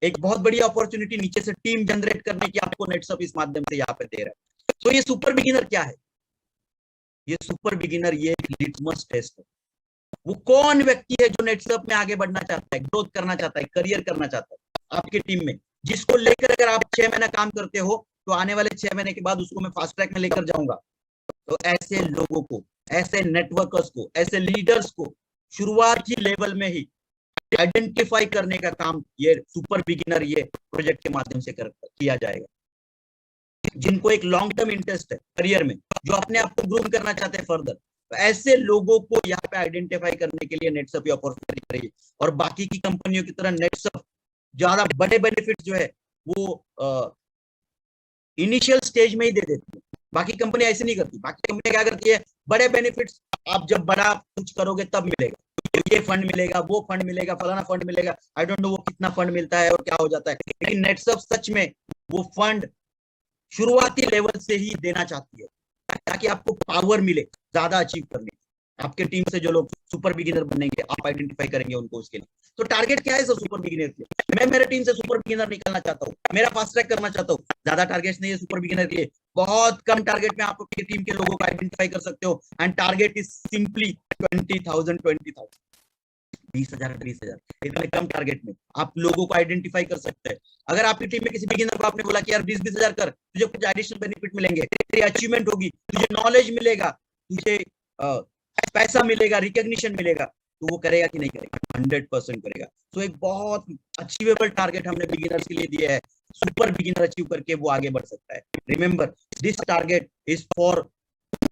एक बहुत बड़ी अपॉर्चुनिटी नीचे से टीम जनरेट करने की आपको नेटसप इस माध्यम से यहाँ पे दे रहा है। तो ये सुपर बिगिनर क्या है? ये सुपर बिगिनर ये एक लिटमस टेस्ट है। वो कौन व्यक्ति है जो नेटसप में आगे बढ़ना चाहता है, ग्रोथ करना चाहता है, करियर करना चाहता है आपके टीम में, जिसको लेकर अगर आप 6 महीना काम करते हो तो आने वाले 6 महीने के बाद उसको मैं फास्ट ट्रैक में लेकर जाऊंगा। तो ऐसे लोगों को, ऐसे नेटवर्कर्स को, ऐसे लीडर्स को शुरुआती लेवल में ही आइडेंटिफाई करने का काम ये सुपर बिगिनर ये प्रोजेक्ट के माध्यम से किया जाएगा। जिनको एक लॉन्ग टर्म इंटरेस्ट है करियर में, जो अपने आप को ग्रूम करना चाहते हैं फर्दर, तो ऐसे लोगों को यहाँ पे आइडेंटिफाई करने के लिए नेटसप ये अपॉर्चुनिटी कर रही है। और बाकी की कंपनियों की तरह नेटसप ज्यादा बड़े बेनिफिट जो है वो इनिशियल स्टेज में ही दे देती है, बाकी कंपनी ऐसे नहीं करती। बाकी कंपनी क्या करती है, बड़े बेनिफिट्स आप जब बड़ा कुछ करोगे तब मिलेगा, ये फंड मिलेगा, वो फंड मिलेगा, फलाना फंड मिलेगा, आई डोंट नो वो कितना फंड मिलता है और क्या हो जाता है। लेकिन नेटसप सच में वो फंड शुरुआती लेवल से ही देना चाहती है, ताकि आपको पावर मिले ज्यादा अचीव करने की। आपके टीम से जो लोग सुपर बिगिनर बनेंगे आप आइडेंटिफाई करेंगे उनको उसके लिए। तो टारगेट क्या है सर सुपर बिगिनर के लिए? मैं मेरे टीम से सुपर बिगिनर निकालना चाहता हूँ, मेरा फास्ट ट्रैक करना चाहता हूँ। ज्यादा टारगेट्स नहीं है सुपर बिगिनर के लिए, बहुत कम टारगेट में आप अपनी टीम के लोगों को आइडेंटिफाई कर सकते हो। एंड टारगेट इज सिंपली 20,000 20,000 20,000 इतने कम टारगेट में आप लोगों को आइडेंटिफाई कर सकते हैं। अगर आपकी टीम में किसी बिगिनर को आपने बोला कि यार 20,000 कर, तुझे कुछ एडिशनल बेनिफिट मिलेंगे, तेरी अचीवमेंट होगी, तुझे नॉलेज मिलेगा, तुझे पैसा मिलेगा, रिकॉग्निशन मिलेगा, तो वो करेगा कि नहीं करेगा? 100% करेगा। तो एक बहुत अचीवेबल टारगेट हमने बिगिनर्स के लिए दिया है, सुपर बिगिनर अचीव करके वो आगे बढ़ सकता है। Remember this target is for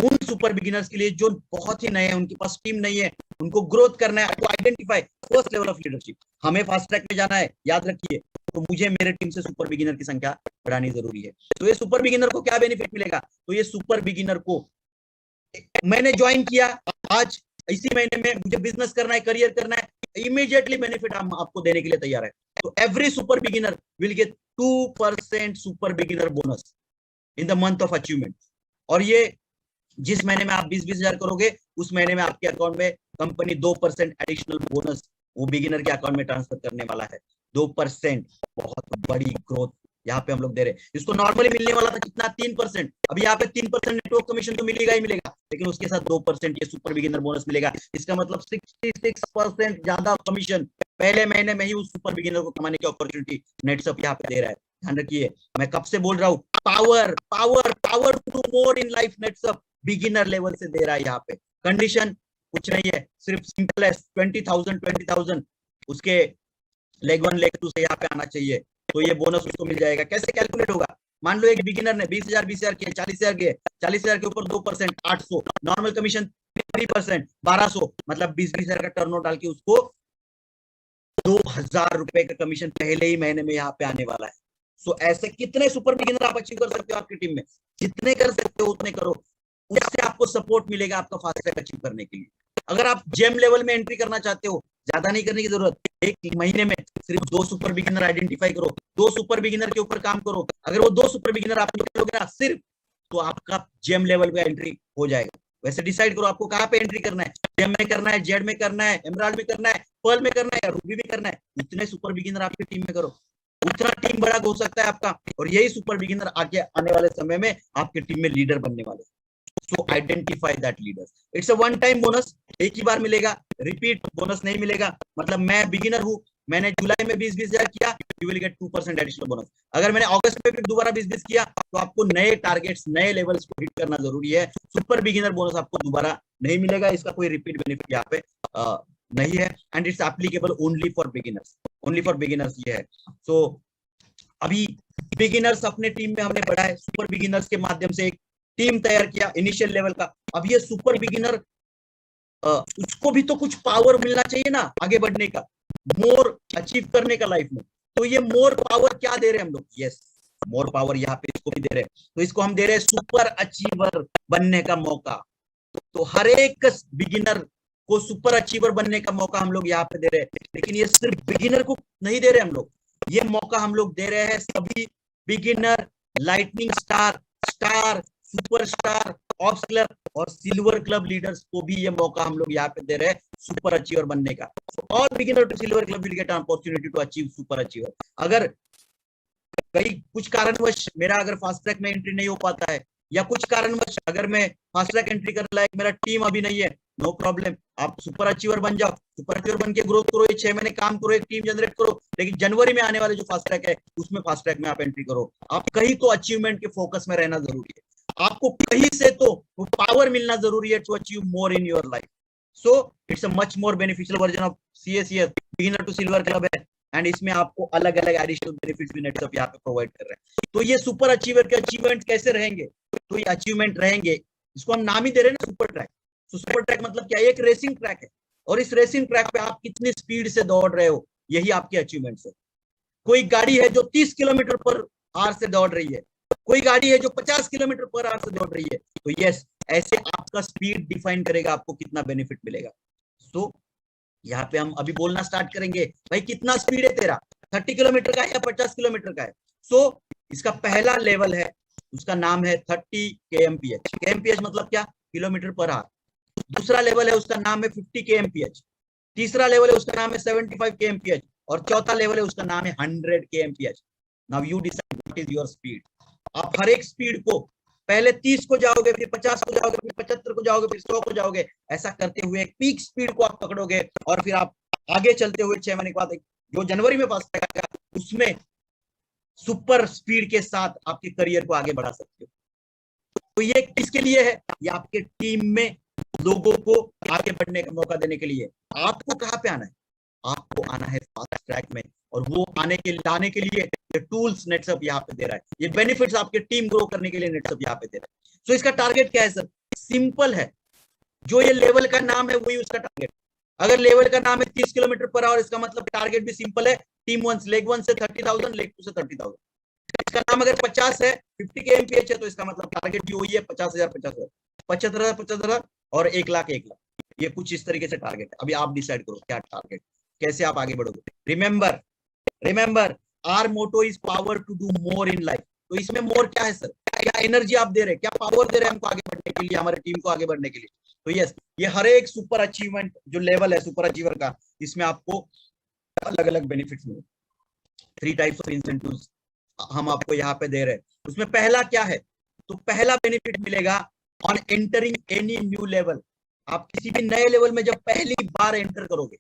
उन सुपर बिगिनर्स के लिए जो बहुत ही नए हैं, उनके पास टीम नहीं है, उनको ग्रोथ करना है, आपको identify first level of leadership. हमें फास्ट ट्रैक में जाना है, याद रखिए, तो मुझे मेरे टीम से सुपर बिगिनर की संख्या बढ़ानी जरूरी है। तो ये सुपर बिगिनर को क्या बेनिफिट मिलेगा? तो ये सुपर बिगिनर को, मैंने ज्वाइन किया आज, इसी महीने में मुझे बिजनेस करना है, करियर करना है, इमीडिएटली बेनिफिट हम आपको देने के लिए तैयार है। तो every super beginner will get 2% super beginner bonus in the month of achievement. और ये जिस महीने में आप 20,000 करोगे, उस महीने में आपके अकाउंट में कंपनी 2% एडिशनल बोनस वो बिगिनर के अकाउंट में ट्रांसफर करने वाला है। 2% बहुत बड़ी ग्रोथ यहाँ पे हम लोग दे रहे हैं। इसको नॉर्मली मिलने वाला था कितना? 3%। अभी यहाँ पे 3% नेटवर्क कमीशन तो मिलेगा ही मिलेगा, लेकिन उसके साथ 2% ये सुपर बिगिनर बोनस मिलेगा। इसका मतलब 66% ज्यादा कमीशन पहले महीने में ही उस सुपर बिगिनर को कमाने की अपॉर्चुनिटी नेटसप यहाँ पे दे रहा है। ध्यान रखिए, मैं कब से बोल रहा हूँ, power power power to more in life Netsurf beginner level से दे रहा है। यहाँ पे कंडीशन कुछ नहीं है, सिर्फ सिंपल है, 20,000 उसके लेग 1 लेग 2 से यहाँ पे आना चाहिए, तो ये बोनस उसको मिल जाएगा। कैसे कैलकुलेट होगा? मान लो एक बिगिनर ने 20,000 किए, 40,000 किए, 40,000 के ऊपर 2% 800, नॉर्मल कमीशन 3% 1200, मतलब 20,000 का टर्नओवर डाल के उसको 2,000 रुपए का कमीशन पहले ही महीने में यहाँ पे आने वाला है। सो ऐसे कितने सुपर बिगिनर आप अचीव कर सकते हो आपकी टीम में? जितने कर सकते हो उतने करो, उससे आपको सपोर्ट मिलेगा आपका फास्ट ट्रैक अचीव करने के लिए। अगर आप जेम लेवल में एंट्री करना चाहते हो, ज्यादा नहीं करने की जरूरत, एक महीने में सिर्फ 2 सुपर बिगिनर आइडेंटिफाई करो, 2 सुपर बिगिनर के ऊपर काम करो। अगर वो 2 सुपर बिगिनर आप निकालोगे ना सिर्फ, तो आपका जेम लेवल पे एंट्री हो जाएगा। वैसे डिसाइड करो आपको कहाँ पे एंट्री करना है, जेम में करना है, जेड में करना है, एमराल्ड में करना है, पर्ल में करना है, या रूबी में करना है। इतने सुपर बिगिनर आपकी टीम में करो, उतना टीम बड़ा हो सकता है आपका, और यही सुपर बिगिनर आगे आने वाले समय में आपके टीम में लीडर बनने वाले। सो identify that leaders. It's a one time bonus, एक ही बार मिलेगा, रिपीट बोनस नहीं मिलेगा। मतलब मैं बिगिनर हूं, मैंने जुलाई में 20,000 किया, you will get 2% additional bonus. अगर मैंने अगस्त में फिर दोबारा 20 किया, तो आपको नए टारगेट्स, नए लेवल्स को हिट करना जरूरी है। सुपर बिगिनर बोनस आपको दोबारा नहीं मिलेगा, इसका कोई रिपीट बेनिफिट यहाँ पे नहीं है, and it's applicable only for beginners, only for beginners ये है। सो अभी बिगिनर्स अपने टीम में हमने बढ़ाए, सुपर बिगिनर्स के माध्यम से एक टीम तैयार किया इनिशियल लेवल का। अब ये सुपर बिगिनर, उसको भी तो कुछ पावर मिलना चाहिए ना आगे बढ़ने का, मोर अचीव करने का लाइफ में। तो ये मोर पावर क्या दे रहे हैं हम लोग? यस, मोर पावर यहाँ पे इसको भी दे रहे हैं। तो इसको हम दे रहे हैं सुपर अचीवर बनने का मौका। तो हर एक बिगिनर को सुपर अचीवर बनने का मौका हम लोग यहाँ पे दे रहे हैं। लेकिन ये सिर्फ बिगिनर को नहीं दे रहे हम लोग, ये मौका हम लोग दे रहे हैं सभी beginner, lightning star, star, superstar, ops club और सिल्वर क्लब लीडर्स को भी ये मौका हम लोग यहाँ पे दे रहे हैं सुपर अचीवर बनने का। All beginner to silver club will get an opportunity to achieve super achiever. अगर कहीं कुछ कारणवश मेरा अगर फास्ट ट्रैक में एंट्री नहीं हो पाता है, या कुछ कारणवश अगर मैं फास्ट ट्रैक एंट्री करने लायक मेरा टीम अभी नहीं है, नो प्रॉब्लम, आप सुपर अचीवर बन जाओ, सुपर अचीवर बन के ग्रोथ करो, ये 6 महीने काम करो, एक टीम जनरेट करो। लेकिन जनवरी में आने वाले जो फास्ट ट्रैक है, उसमें फास्ट ट्रैक में आप एंट्री करो। आप कहीं तो अचीवमेंट के फोकस में रहना जरूरी है, आपको कहीं से तो वो पावर मिलना जरूरी है to achieve more in your life. So it's a much more beneficial version of CACS, beginner to silver club है, एंड इसमें आपको अलग अलग एडिशनल बेनिफिट्स भी नेटसप यहाँ पे प्रोवाइड कर रहे हैं। तो ये सुपर अचीवर के अचीवमेंट कैसे रहेंगे? तो ये अचीवमेंट रहेंगे, इसको हम नाम ही दे रहे हैं ना सुपर ट्रैक। तो सुपर ट्रैक मतलब क्या? एक रेसिंग ट्रैक है, और इस रेसिंग ट्रैक पे आप कितनी स्पीड से दौड़ रहे हो, यही आपके अचीवमेंट्स है। कोई गाड़ी है जो 30 किलोमीटर पर आवर से दौड़ रही है, कोई गाड़ी है जो 50 किलोमीटर पर आवर से दौड़ रही है। तो यस, ऐसे आपका स्पीड डिफाइन करेगा आपको कितना बेनिफिट मिलेगा। सो यहाँ पे हम अभी बोलना स्टार्ट करेंगे, भाई कितना स्पीड है तेरा, 30 किलोमीटर का है या 50 किलोमीटर का है? सो इसका पहला लेवल है, उसका नाम है 30 kmph। kmph मतलब क्या? Kilometre per hour. दूसरा लेवल है, उसका नाम है 50 kmph। तीसरा लेवल है, उसका नाम है 75 kmph। और चौथा लेवल है, उसका नाम है 100 kmph। Now you decide what is your speed. आप हर एक स्पीड को, पहले 30 को जाओगे, फिर 50 को जाओगे, फिर 75 को जाओगे, फिर 100 को जाओगे। ऐसा करते हुए एक पीक स्पीड को आप पकड़ोगे, और फिर आप आगे चलते हुए 6 महीने के बाद जो जनवरी में पास करेगा उसमें सुपर स्पीड के साथ आपके करियर को आगे बढ़ा सकते हो। तो ये किसके लिए है? ये आपके टीम में लोगों को आगे बढ़ने का मौका देने के लिए। आपको कहाँ पे आना है? आपको आना है फास्ट ट्रैक में, और वो लाने के लिए ये टूल्स नेटसअप यहाँ पे दे रहा है, ये बेनिफिट्स आपके टीम ग्रो करने के लिए नेटसअप यहाँ पे दे रहा है। सो इसका टारगेट क्या है सर? सिंपल है, जो ये लेवल का नाम है वही उसका टारगेट। अगर लेवल का नाम है 30 किलोमीटर पर आवर, इसका मतलब टारगेट भी सिंपल है, टीम 1 लेग 1 से 30,000, लेग 2 से 30,000। इसका नाम अगर 50 है, 50 के एमपीएच है, तो इसका मतलब टारगेट भी वही है, 50,000 50,000, 75,000 75,000 और 1,00,000 1,00,000। ये कुछ इस तरीके से टारगेट है। अभी आप डिसाइड करो क्या टारगेट, कैसे आप आगे बढ़ोगे। Remember our motto is power to do more in life. तो इसमें मोर क्या है सर? क्या एनर्जी आप दे रहे हैं, क्या पावर दे रहे हैं हमको आगे बढ़ने के लिए, हमारे टीम को आगे बढ़ने के लिए। तो यस, ये हर एक सुपर अचीवमेंट जो लेवल है सुपर अचीवर का, इसमें आपको अलग अलग बेनिफिट्स मिले। 3 टाइप्स ऑफ इंसेंटिव्स हम आपको यहाँ पे दे रहे हैं। उसमें पहला क्या है? तो पहला बेनिफिट मिलेगा on entering any new level. आप किसी भी नए लेवल में जब पहली बार एंटर करोगे,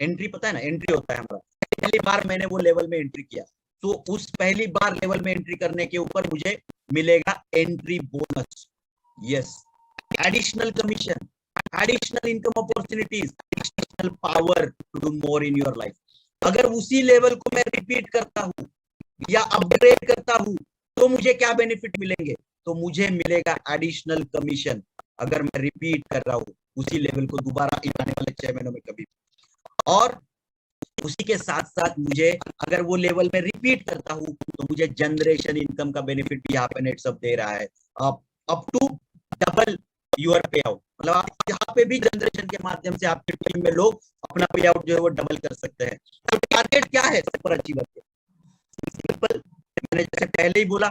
एंट्री पता है ना, एंट्री होता है हमारा, पहली बार मैंने वो लेवल में एंट्री किया, तो उस पहली बार लेवल में एंट्री करने के ऊपर मुझे मिलेगा entry bonus. Yes, additional commission, additional income opportunities, additional power to do more in your life. अगर उसी लेवल को मैं रिपीट करता हूँ या अपग्रेड करता हूँ तो मुझे क्या बेनिफिट मिलेंगे? तो मुझे मिलेगा एडिशनल कमीशन, अगर मैं रिपीट कर रहा हूँ उसी लेवल को दोबारा आने वाले 6 महीनों में कभी। और उसी के साथ साथ मुझे अगर वो लेवल में रिपीट करता हूँ तो मुझे जनरेशन इनकम का बेनिफिट भी यहाँ पे नेटसअप दे रहा है, up to double your payout. मतलब आप यहाँ पे भी जनरेशन के माध्यम से आपकी टीम में लोग अपना पे आउट जो है वो डबल कर सकते हैं। तो टारगेट क्या है सुपर अचीवर के? सिंपल, मैंने जैसे पहले ही बोला,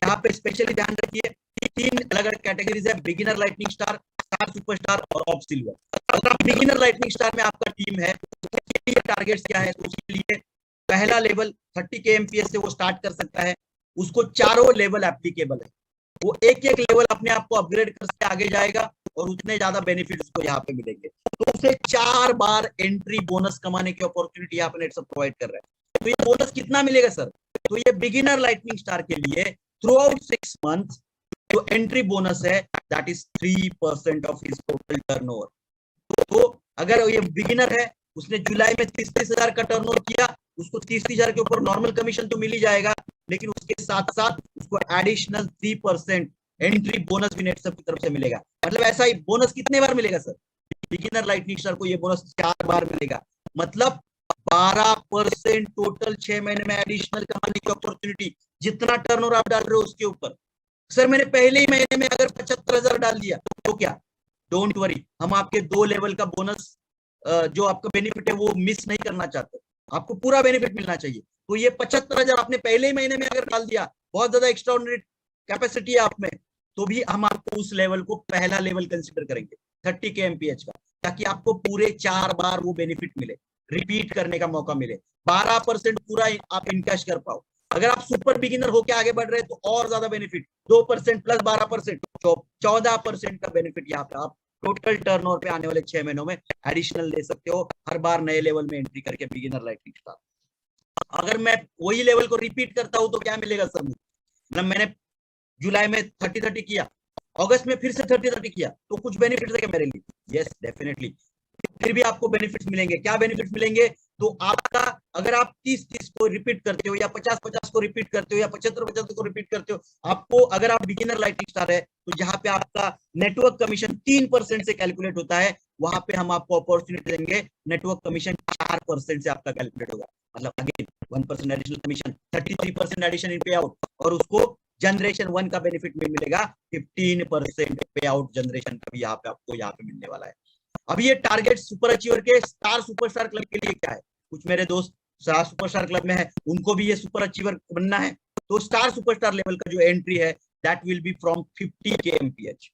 यहाँ पे स्पेशली ध्यान रखिए 3 अलग अलग कैटेगरीज है, beginner, lightning star, star superstar और ऑफ सिल्वर। अगर आप बिगिनर लाइटनिंग स्टार में आपका टीम है तो उसके लिए टारगेट्स क्या है? तो उसके लिए पहला लेवल 30 के एमपीएस से वो स्टार्ट कर सकता है, उसको चारों लेवल एप्लीकेबल है, वो एक एक लेवल अपने आप को अपग्रेड करके आगे जाएगा और उतने ज्यादा बेनिफिट उसको यहाँ पे मिलेंगे। तो उसे 4 बार एंट्री बोनस कमाने की अपॉर्चुनिटी यहाँ पे नेटसअप प्रोवाइड कर रहा है। तो ये बोनस कितना मिलेगा सर? तो ये बिगिनर लाइटनिंग स्टार के लिए थ्रू आउट 6 मंथ जो एंट्री बोनस है that is 3% of his total turnover. तो अगर ये बिगिनर है, उसने जुलाई में 30,000 का टर्नओवर किया, उसको 30,000 के ऊपर नॉर्मल कमीशन तो मिल ही जाएगा, लेकिन उसके साथ साथ उसको एडिशनल 3% एंट्री बोनस भी नेटसअप की तरफ से मिलेगा। मतलब ऐसा ही बोनस कितने बार मिलेगा सर? बिगिनर लाइटनिंग स्टार को ये बोनस 4 बार मिलेगा, मतलब 12% टोटल 6 महीने में एडिशनल कमाने की अपॉर्चुनिटी, जितना टर्नओवर आप डाल रहे हो उसके ऊपर। सर मैंने पहले ही महीने में अगर 75,000 डाल दिया तो क्या? डोंट वरी, हम आपके 2 लेवल का बोनस जो आपका बेनिफिट है वो मिस नहीं करना चाहते, आपको पूरा बेनिफिट मिलना चाहिए। तो ये 75,000 आपने पहले ही महीने में अगर डाल दिया, बहुत ज्यादा एक्स्ट्राऑर्डिनरी कैपेसिटी है आप में, तो भी हम आपको उस लेवल को पहला लेवल कंसिडर करेंगे 30 के एमपीएच का, ताकि आपको पूरे 4 बार वो बेनिफिट मिले, रिपीट करने का मौका मिले, 12% पूरा आप इनकैश कर पाओ। अगर आप सुपर बिगिनर होकर आगे बढ़ रहे हैं तो और ज्यादा बेनिफिट, 2% प्लस 12%, 14% का बेनिफिट यहाँ पे आप टोटल टर्नओवर पे आने वाले 6 महीनों में एडिशनल ले सकते हो, हर बार नए लेवल में एंट्री करके बिगिनर लाइटनिंग स्टार। अगर मैं वही लेवल को रिपीट करता हूं तो क्या मिलेगा सर? मतलब मैंने जुलाई में 30-30 किया, अगस्त में फिर से 30-30 किया, तो कुछ बेनिफिट है क्या मेरे लिए? यस डेफिनेटली, फिर भी आपको बेनिफिट्स मिलेंगे। क्या बेनिफिट्स मिलेंगे? तो आपका अगर आप 30-30 को रिपीट करते हो या 50-50 को रिपीट करते हो या 75-75 को रिपीट करते हो, आपको अगर आप बिगिनर लाइटनिंग स्टार है तो जहां पे आपका नेटवर्क कमीशन 3% से कैलकुलेट होता है, वहां पे हम आपको अपॉर्चुनिटी देंगे नेटवर्क कमीशन 4% से आपका कैलकुलेट होगा। मतलब again 1% additional commission, 33% addition in पे आउट, और उसको जनरेशन 1 का बेनिफिट में मिलेगा 15% पे आउट जनरेशन का भी यहाँ पे आपको यहाँ पे मिलने वाला है। अभी ये टारगेट सुपर अचीवर के स्टार सुपरस्टार क्लब के लिए क्या है? कुछ मेरे दोस्त स्टार सुपरस्टार क्लब में है, उनको भी ये सुपर अचीवर बनना है, तो स्टार सुपरस्टार लेवल का जो एंट्री है दैट विल बी फ्रॉम 50 के एमपीएच।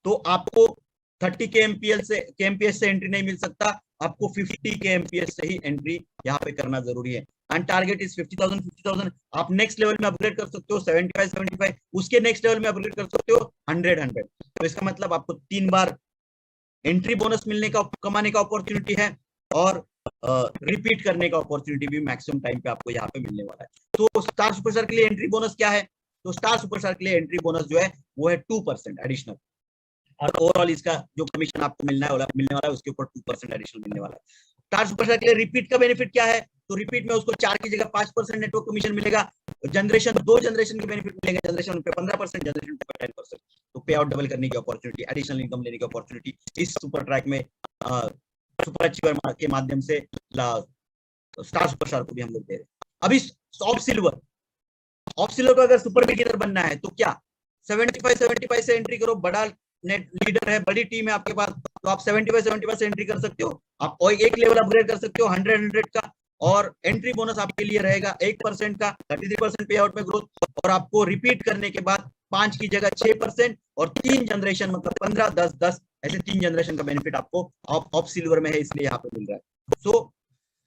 तो आपको 30 के एमपीएच से एंट्री नहीं मिल सकता, आपको 50 के एमपीएच से ही एंट्री यहाँ पे करना जरूरी है। And target is 50,000। आप नेक्स्ट लेवल में अपग्रेड कर सकते हो 75, उसके नेक्स्ट लेवल में अपग्रेड कर सकते हो 100। तो इसका मतलब आपको 3 बार एंट्री बोनस मिलने का, कमाने का अपॉर्चुनिटी है, और रिपीट करने का अपॉर्चुनिटी भी मैक्सिमम टाइम पे आपको यहाँ पे मिलने वाला है। तो स्टार सुपरस्टार के लिए एंट्री बोनस क्या है? तो स्टार सुपरस्टार के लिए एंट्री बोनस जो है वो है 2% एडिशनल, और ओवरऑल इसका जो कमीशन आपको मिलने वाला है उसके ऊपर 2% एडिशनल मिलने वाला है। स्टार सुपरस्टार के लिए रिपीट का बेनिफिट क्या है? तो रिपीट में उसको 4 की जगह 5% नेटवर्क कमीशन मिलेगा। जनरेशन 2 जनरेशन के बेनिफिट मिलेंगे, जनरेशन पे 15%, जनरेशन पे 10%। तो पे आउट डबल करने की अपॉर्चुनिटी, एडिशनल इनकम लेने की अपॉर्चुनिटी इस सुपर ट्रैक में सुपर अचीवर के माध्यम से स्टार सुपरस्टार को भी हम लोग दे रहे हैं। अभी ऑफ सिल्वर को अगर सुपर बिगिनर बनना है तो क्या 75 से एंट्री करो, बड़ा नेट लीडर है, बड़ी टीम है आपके पास, तो आप 75 से एंट्री कर सकते हो। आप और एक लेवल अपग्रेड कर सकते हो 100 का, और एंट्री बोनस आपके लिए रहेगा 1% का, 33% पे आउट में ग्रोथ, और आपको रिपीट करने के बाद 5 की जगह 6% और 3 जनरेशन मतलब 15, 10, 10 ऐसे 3 जनरेशन का बेनिफिट आपको ऑफ सिल्वर में है, इसलिए यहाँ पे मिल रहा है। So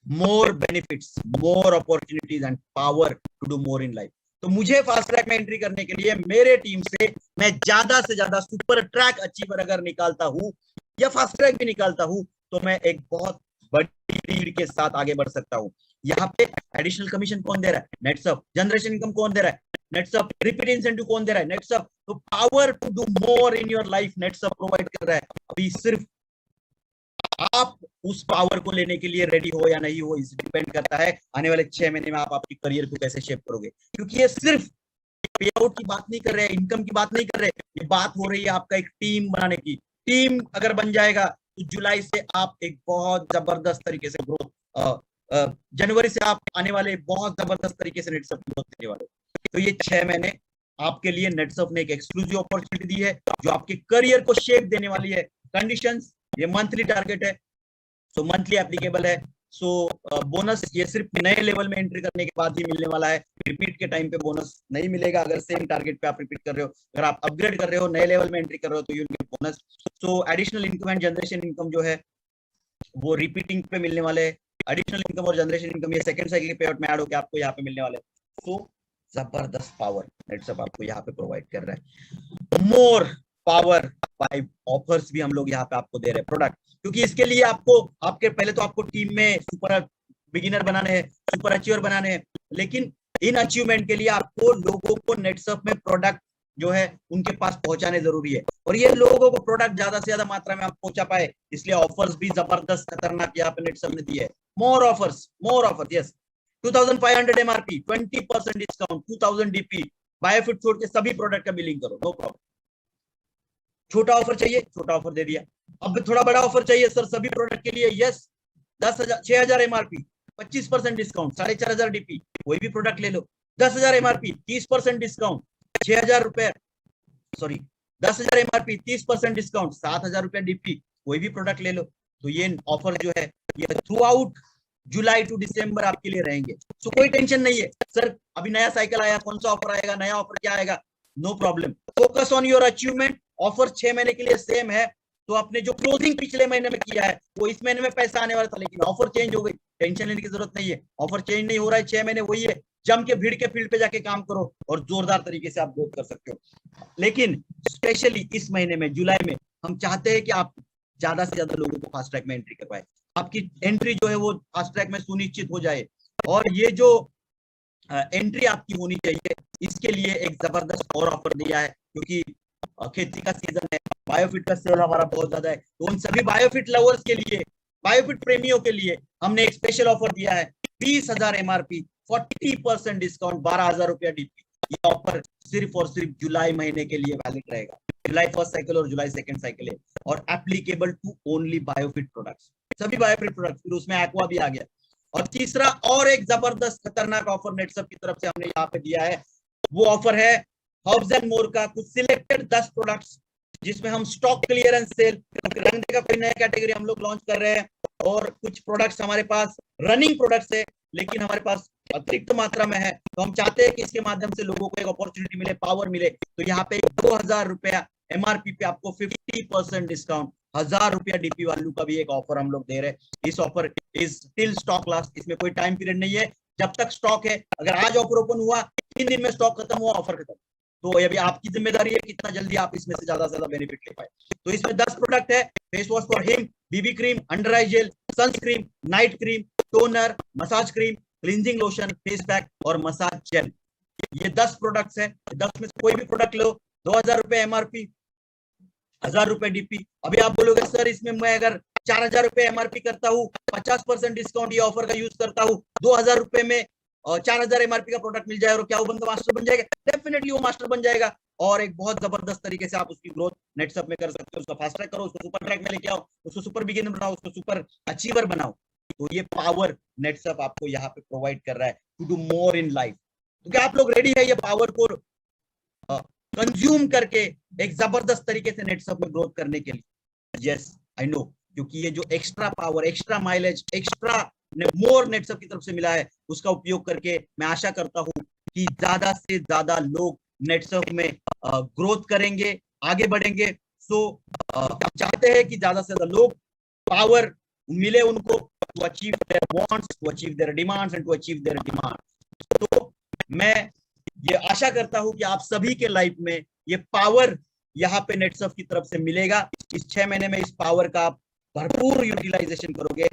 more benefits, more opportunities and power to do more in life. तो मुझे फास्ट ट्रैक में एंट्री करने के लिए मेरे टीम से मैं ज्यादा से ज्यादा सुपर ट्रैक अचीवर अगर निकालता हूं या फास्ट ट्रैक भी निकालता हूं तो मैं एक बहुत बड़ी लीड के साथ आगे बढ़ सकता हूं। यहाँ पे एडिशनल कमीशन कौन दे रहा है? नेटसप। जनरेशन इनकम कौन दे रहा है? नेटसप। रिपीट इंसेंटिव कौन दे रहा है? नेटसप। तो power to do more in your life Netsurf provide कर रहा है। अभी सिर्फ आप उस पावर को लेने के लिए रेडी हो या नहीं हो, इस डिपेंड करता है आने वाले 6 महीने में आप आपकी करियर को कैसे शेप करोगे। क्योंकि ये सिर्फ पे आउट की बात नहीं कर रहे हैं, इनकम की बात नहीं कर रहे, ये बात हो रही है आपका एक टीम बनाने की। टीम अगर बन जाएगा तो जुलाई से आप एक बहुत जबरदस्त तरीके से ग्रोथ, जनवरी से आप आने वाले बहुत जबरदस्त तरीके से नेटसप ग्रोथ देने वाले। तो ये 6 महीने आपके लिए नेटसप ने एक एक्सक्लूसिव अपॉर्चुनिटी दी है जो आपके करियर को शेप देने वाली है। कंडीशंस, ये मंथली टारगेट है, सो मंथली एप्लीकेबल है। सो बोनस ये सिर्फ नए लेवल में एंट्री करने के बाद ही मिलने वाला है, रिपीट के टाइम पे बोनस नहीं मिलेगा। अगर सेम टारगेट पे आप रिपीट कर रहे हो, अगर आप अपग्रेड कर रहे हो, नए लेवल में एंट्री कर रहे हो, तो you will get bonus. So additional income and generation income जो है वो रिपीटिंग पे मिलने वाले है। एडिशनल इनकम और जनरेशन इनकम ये सेकंड साइकिल पे आउट में ऐड होकर आपको यहाँ पे मिलने वाले। सो जबरदस्त पावर नेटसप आपको यहाँ पे प्रोवाइड कर रहा है। मोर पावर 5 ऑफर्स भी हम लोग यहाँ पे आपको दे रहे हैं प्रोडक्ट, क्योंकि इसके लिए आपको आपके पहले तो आपको टीम में सुपर बिगिनर बनाने हैं, सुपर अचीवर बनाने हैं, लेकिन इन अचीवमेंट के लिए आपको लोगों को नेटसप में प्रोडक्ट जो है उनके पास पहुंचाने जरूरी है, और ये लोगों को प्रोडक्ट ज्यादा से ज्यादा मात्रा में आप पहुंचा पाए, इसलिए ऑफर्स भी जबरदस्त खतरनाक यहाँ पे नेटसप ने दिए है। More offers yes. 2500 MRP, 20% discount, 2000 DP, Biofit छोड़ के सभी प्रोडक्ट का बिलिंग करो, नो प्रॉब्लम। छोटा ऑफर चाहिए, छोटा ऑफर दे दिया। अब थोड़ा बड़ा ऑफर चाहिए सर सभी प्रोडक्ट के लिए, यस। 10,000 6,000 एमआरपी, 25% डिस्काउंट, 4,500 डीपी, कोई भी प्रोडक्ट ले लो। 10,000 एमआरपी, 30% डिस्काउंट, 6,000 रुपए, सॉरी 10,000 एमआरपी, 30% डिस्काउंट, 7,000 रुपए डीपी, कोई भी प्रोडक्ट ले लो। तो ये ऑफर जो है ये थ्रू आउट जुलाई टू दिसंबर आपके लिए रहेंगे। सो कोई टेंशन नहीं है सर अभी नया साइकिल आया, कौन सा ऑफर आएगा, नया ऑफर क्या आएगा, no problem. Focus on your achievement. Offer 6 महीने के लिए सेम है, तो आपने जो क्लोजिंग पिछले महीने में किया है वो इस महीने में पैसा आने वाला था, लेकिन ऑफर चेंज हो गई, टेंशन लेने की जरूरत नहीं है। ऑफर चेंज नहीं हो रहा है, 6 महीने वही है। जम के भीड़ के फील्ड पे जाके काम करो और जोरदार तरीके से आप ग्रोथ कर सकते हो। लेकिन स्पेशली इस महीने में जुलाई में हम चाहते हैं कि आप ज्यादा से ज्यादा लोगों को फास्ट ट्रैक में एंट्री करवाए, आपकी एंट्री जो है वो फास्ट ट्रैक में सुनिश्चित हो जाए। और ये जो एंट्री आपकी होनी चाहिए, इसके लिए एक जबरदस्त और ऑफर दिया है, क्योंकि खेती का सीजन है, बायोफिट का सेल हमारा बहुत ज्यादा है, तो उन सभी बायोफिट लवर्स के लिए, बायोफिट प्रेमियों के लिए हमने एक स्पेशल ऑफर दिया है। 20,000 एमआरपी, 40% डिस्काउंट, 12,000 रुपया डीपी। ये ऑफर सिर्फ और सिर्फ जुलाई महीने के लिए वैलिड रहेगा। जुलाई फर्स्ट साइकिल और जुलाई सेकंड साइकिल है, और एप्लीकेबल टू ओनली बायोफिट प्रोडक्ट्स, सभी बायोफिट प्रोडक्ट्स, फिर उसमें एक्वा भी आ गया। और तीसरा और एक जबरदस्त खतरनाक ऑफर नेटसप की तरफ से हमने यहाँ पे दिया है, वो ऑफर है हर्ब्स एंड मोर का कुछ सिलेक्टेड 10 प्रोडक्ट्स, जिसमें हम स्टॉक क्लियरेंस सेल, रंडे का कोई नया कैटेगरी हम लोग लॉन्च कर रहे हैं, और कुछ प्रोडक्ट्स हमारे पास रनिंग प्रोडक्ट्स है, लेकिन हमारे पास अतिरिक्त मात्रा में है, तो हम चाहते हैं कि इसके माध्यम से लोगों को एक अपॉर्चुनिटी मिले, पावर मिले। तो यहाँ पे 2,000 रुपया एमआरपी पे आपको 50% डिस्काउंट, 1,000 रुपया डीपी वैल्यू का भी एक ऑफर हम लोग दे रहे हैं। इस offer is till stock last, इसमें कोई टाइम पीरियड नहीं है, जब तक स्टॉक है। अगर आज ऑफर ओपन हुआ, 3 दिन में स्टॉक खत्म हुआ, ऑफर खत्म। तो ये भी आपकी जिम्मेदारी है कितना जल्दी आप इसमें से ज्यादा बेनिफिट ले पाए। तो इसमें 10 प्रोडक्ट है, face wash for him, BB cream, under eye gel, sunscreen, night cream, toner, massage cream, cleansing lotion, face pack और मसाज जेल। ये 10 प्रोडक्ट्स है। 10 में से कोई भी प्रोडक्ट लो, 2000 रुपए एमआरपी, 1000 रुपए डीपी। अभी आप बोलोगे सर इसमें मैं अगर 4000 रुपए एमआरपी करता हूँ, 50% डिस्काउंट ये ऑफर का यूज करता हूँ, 2000 रुपए में 4000 एमआरपी का प्रोडक्ट मिल जाए, और क्या वो बंदा मास्टर बन जाएगा? डेफिनेटली वो मास्टर बन जाएगा, और एक बहुत जबरदस्त तरीके से आप उसकी ग्रोथ नेटसप में कर सकते हो। उसका फास्ट ट्रैक करो, उसको सुपर ट्रैक में लेके आओ, उसको सुपर बिगिनर बनाओ, उसको सुपर अचीवर बनाओ। तो ये पावर नेटसप आपको यहाँ पे प्रोवाइड कर रहा है to do more in life. तो क्या आप लोग रेडी है ये पावर को कंज्यूम करके एक जबरदस्त तरीके से नेटसप में ग्रोथ करने के लिए? यस, आई नो, क्योंकि ये जो extra power, extra mileage, extra more Netsurf की तरफ से मिला है, उसका उपयोग करके मैं आशा करता हूं कि ज्यादा से ज्यादा लोग नेटसप में ग्रोथ करेंगे, आगे बढ़ेंगे। सो हम चाहते हैं कि ज्यादा से ज्यादा लोग पावर मिले उनको to achieve their wants, to achieve their demands and to achieve their demands. तो मैं ये आशा करता हूं कि आप सभी के लाइफ में ये पावर यहाँ पे नेटसप की तरफ से मिलेगा। इस 6 महीने में इस पावर का आप भरपूर यूटिलाइजेशन करोगे,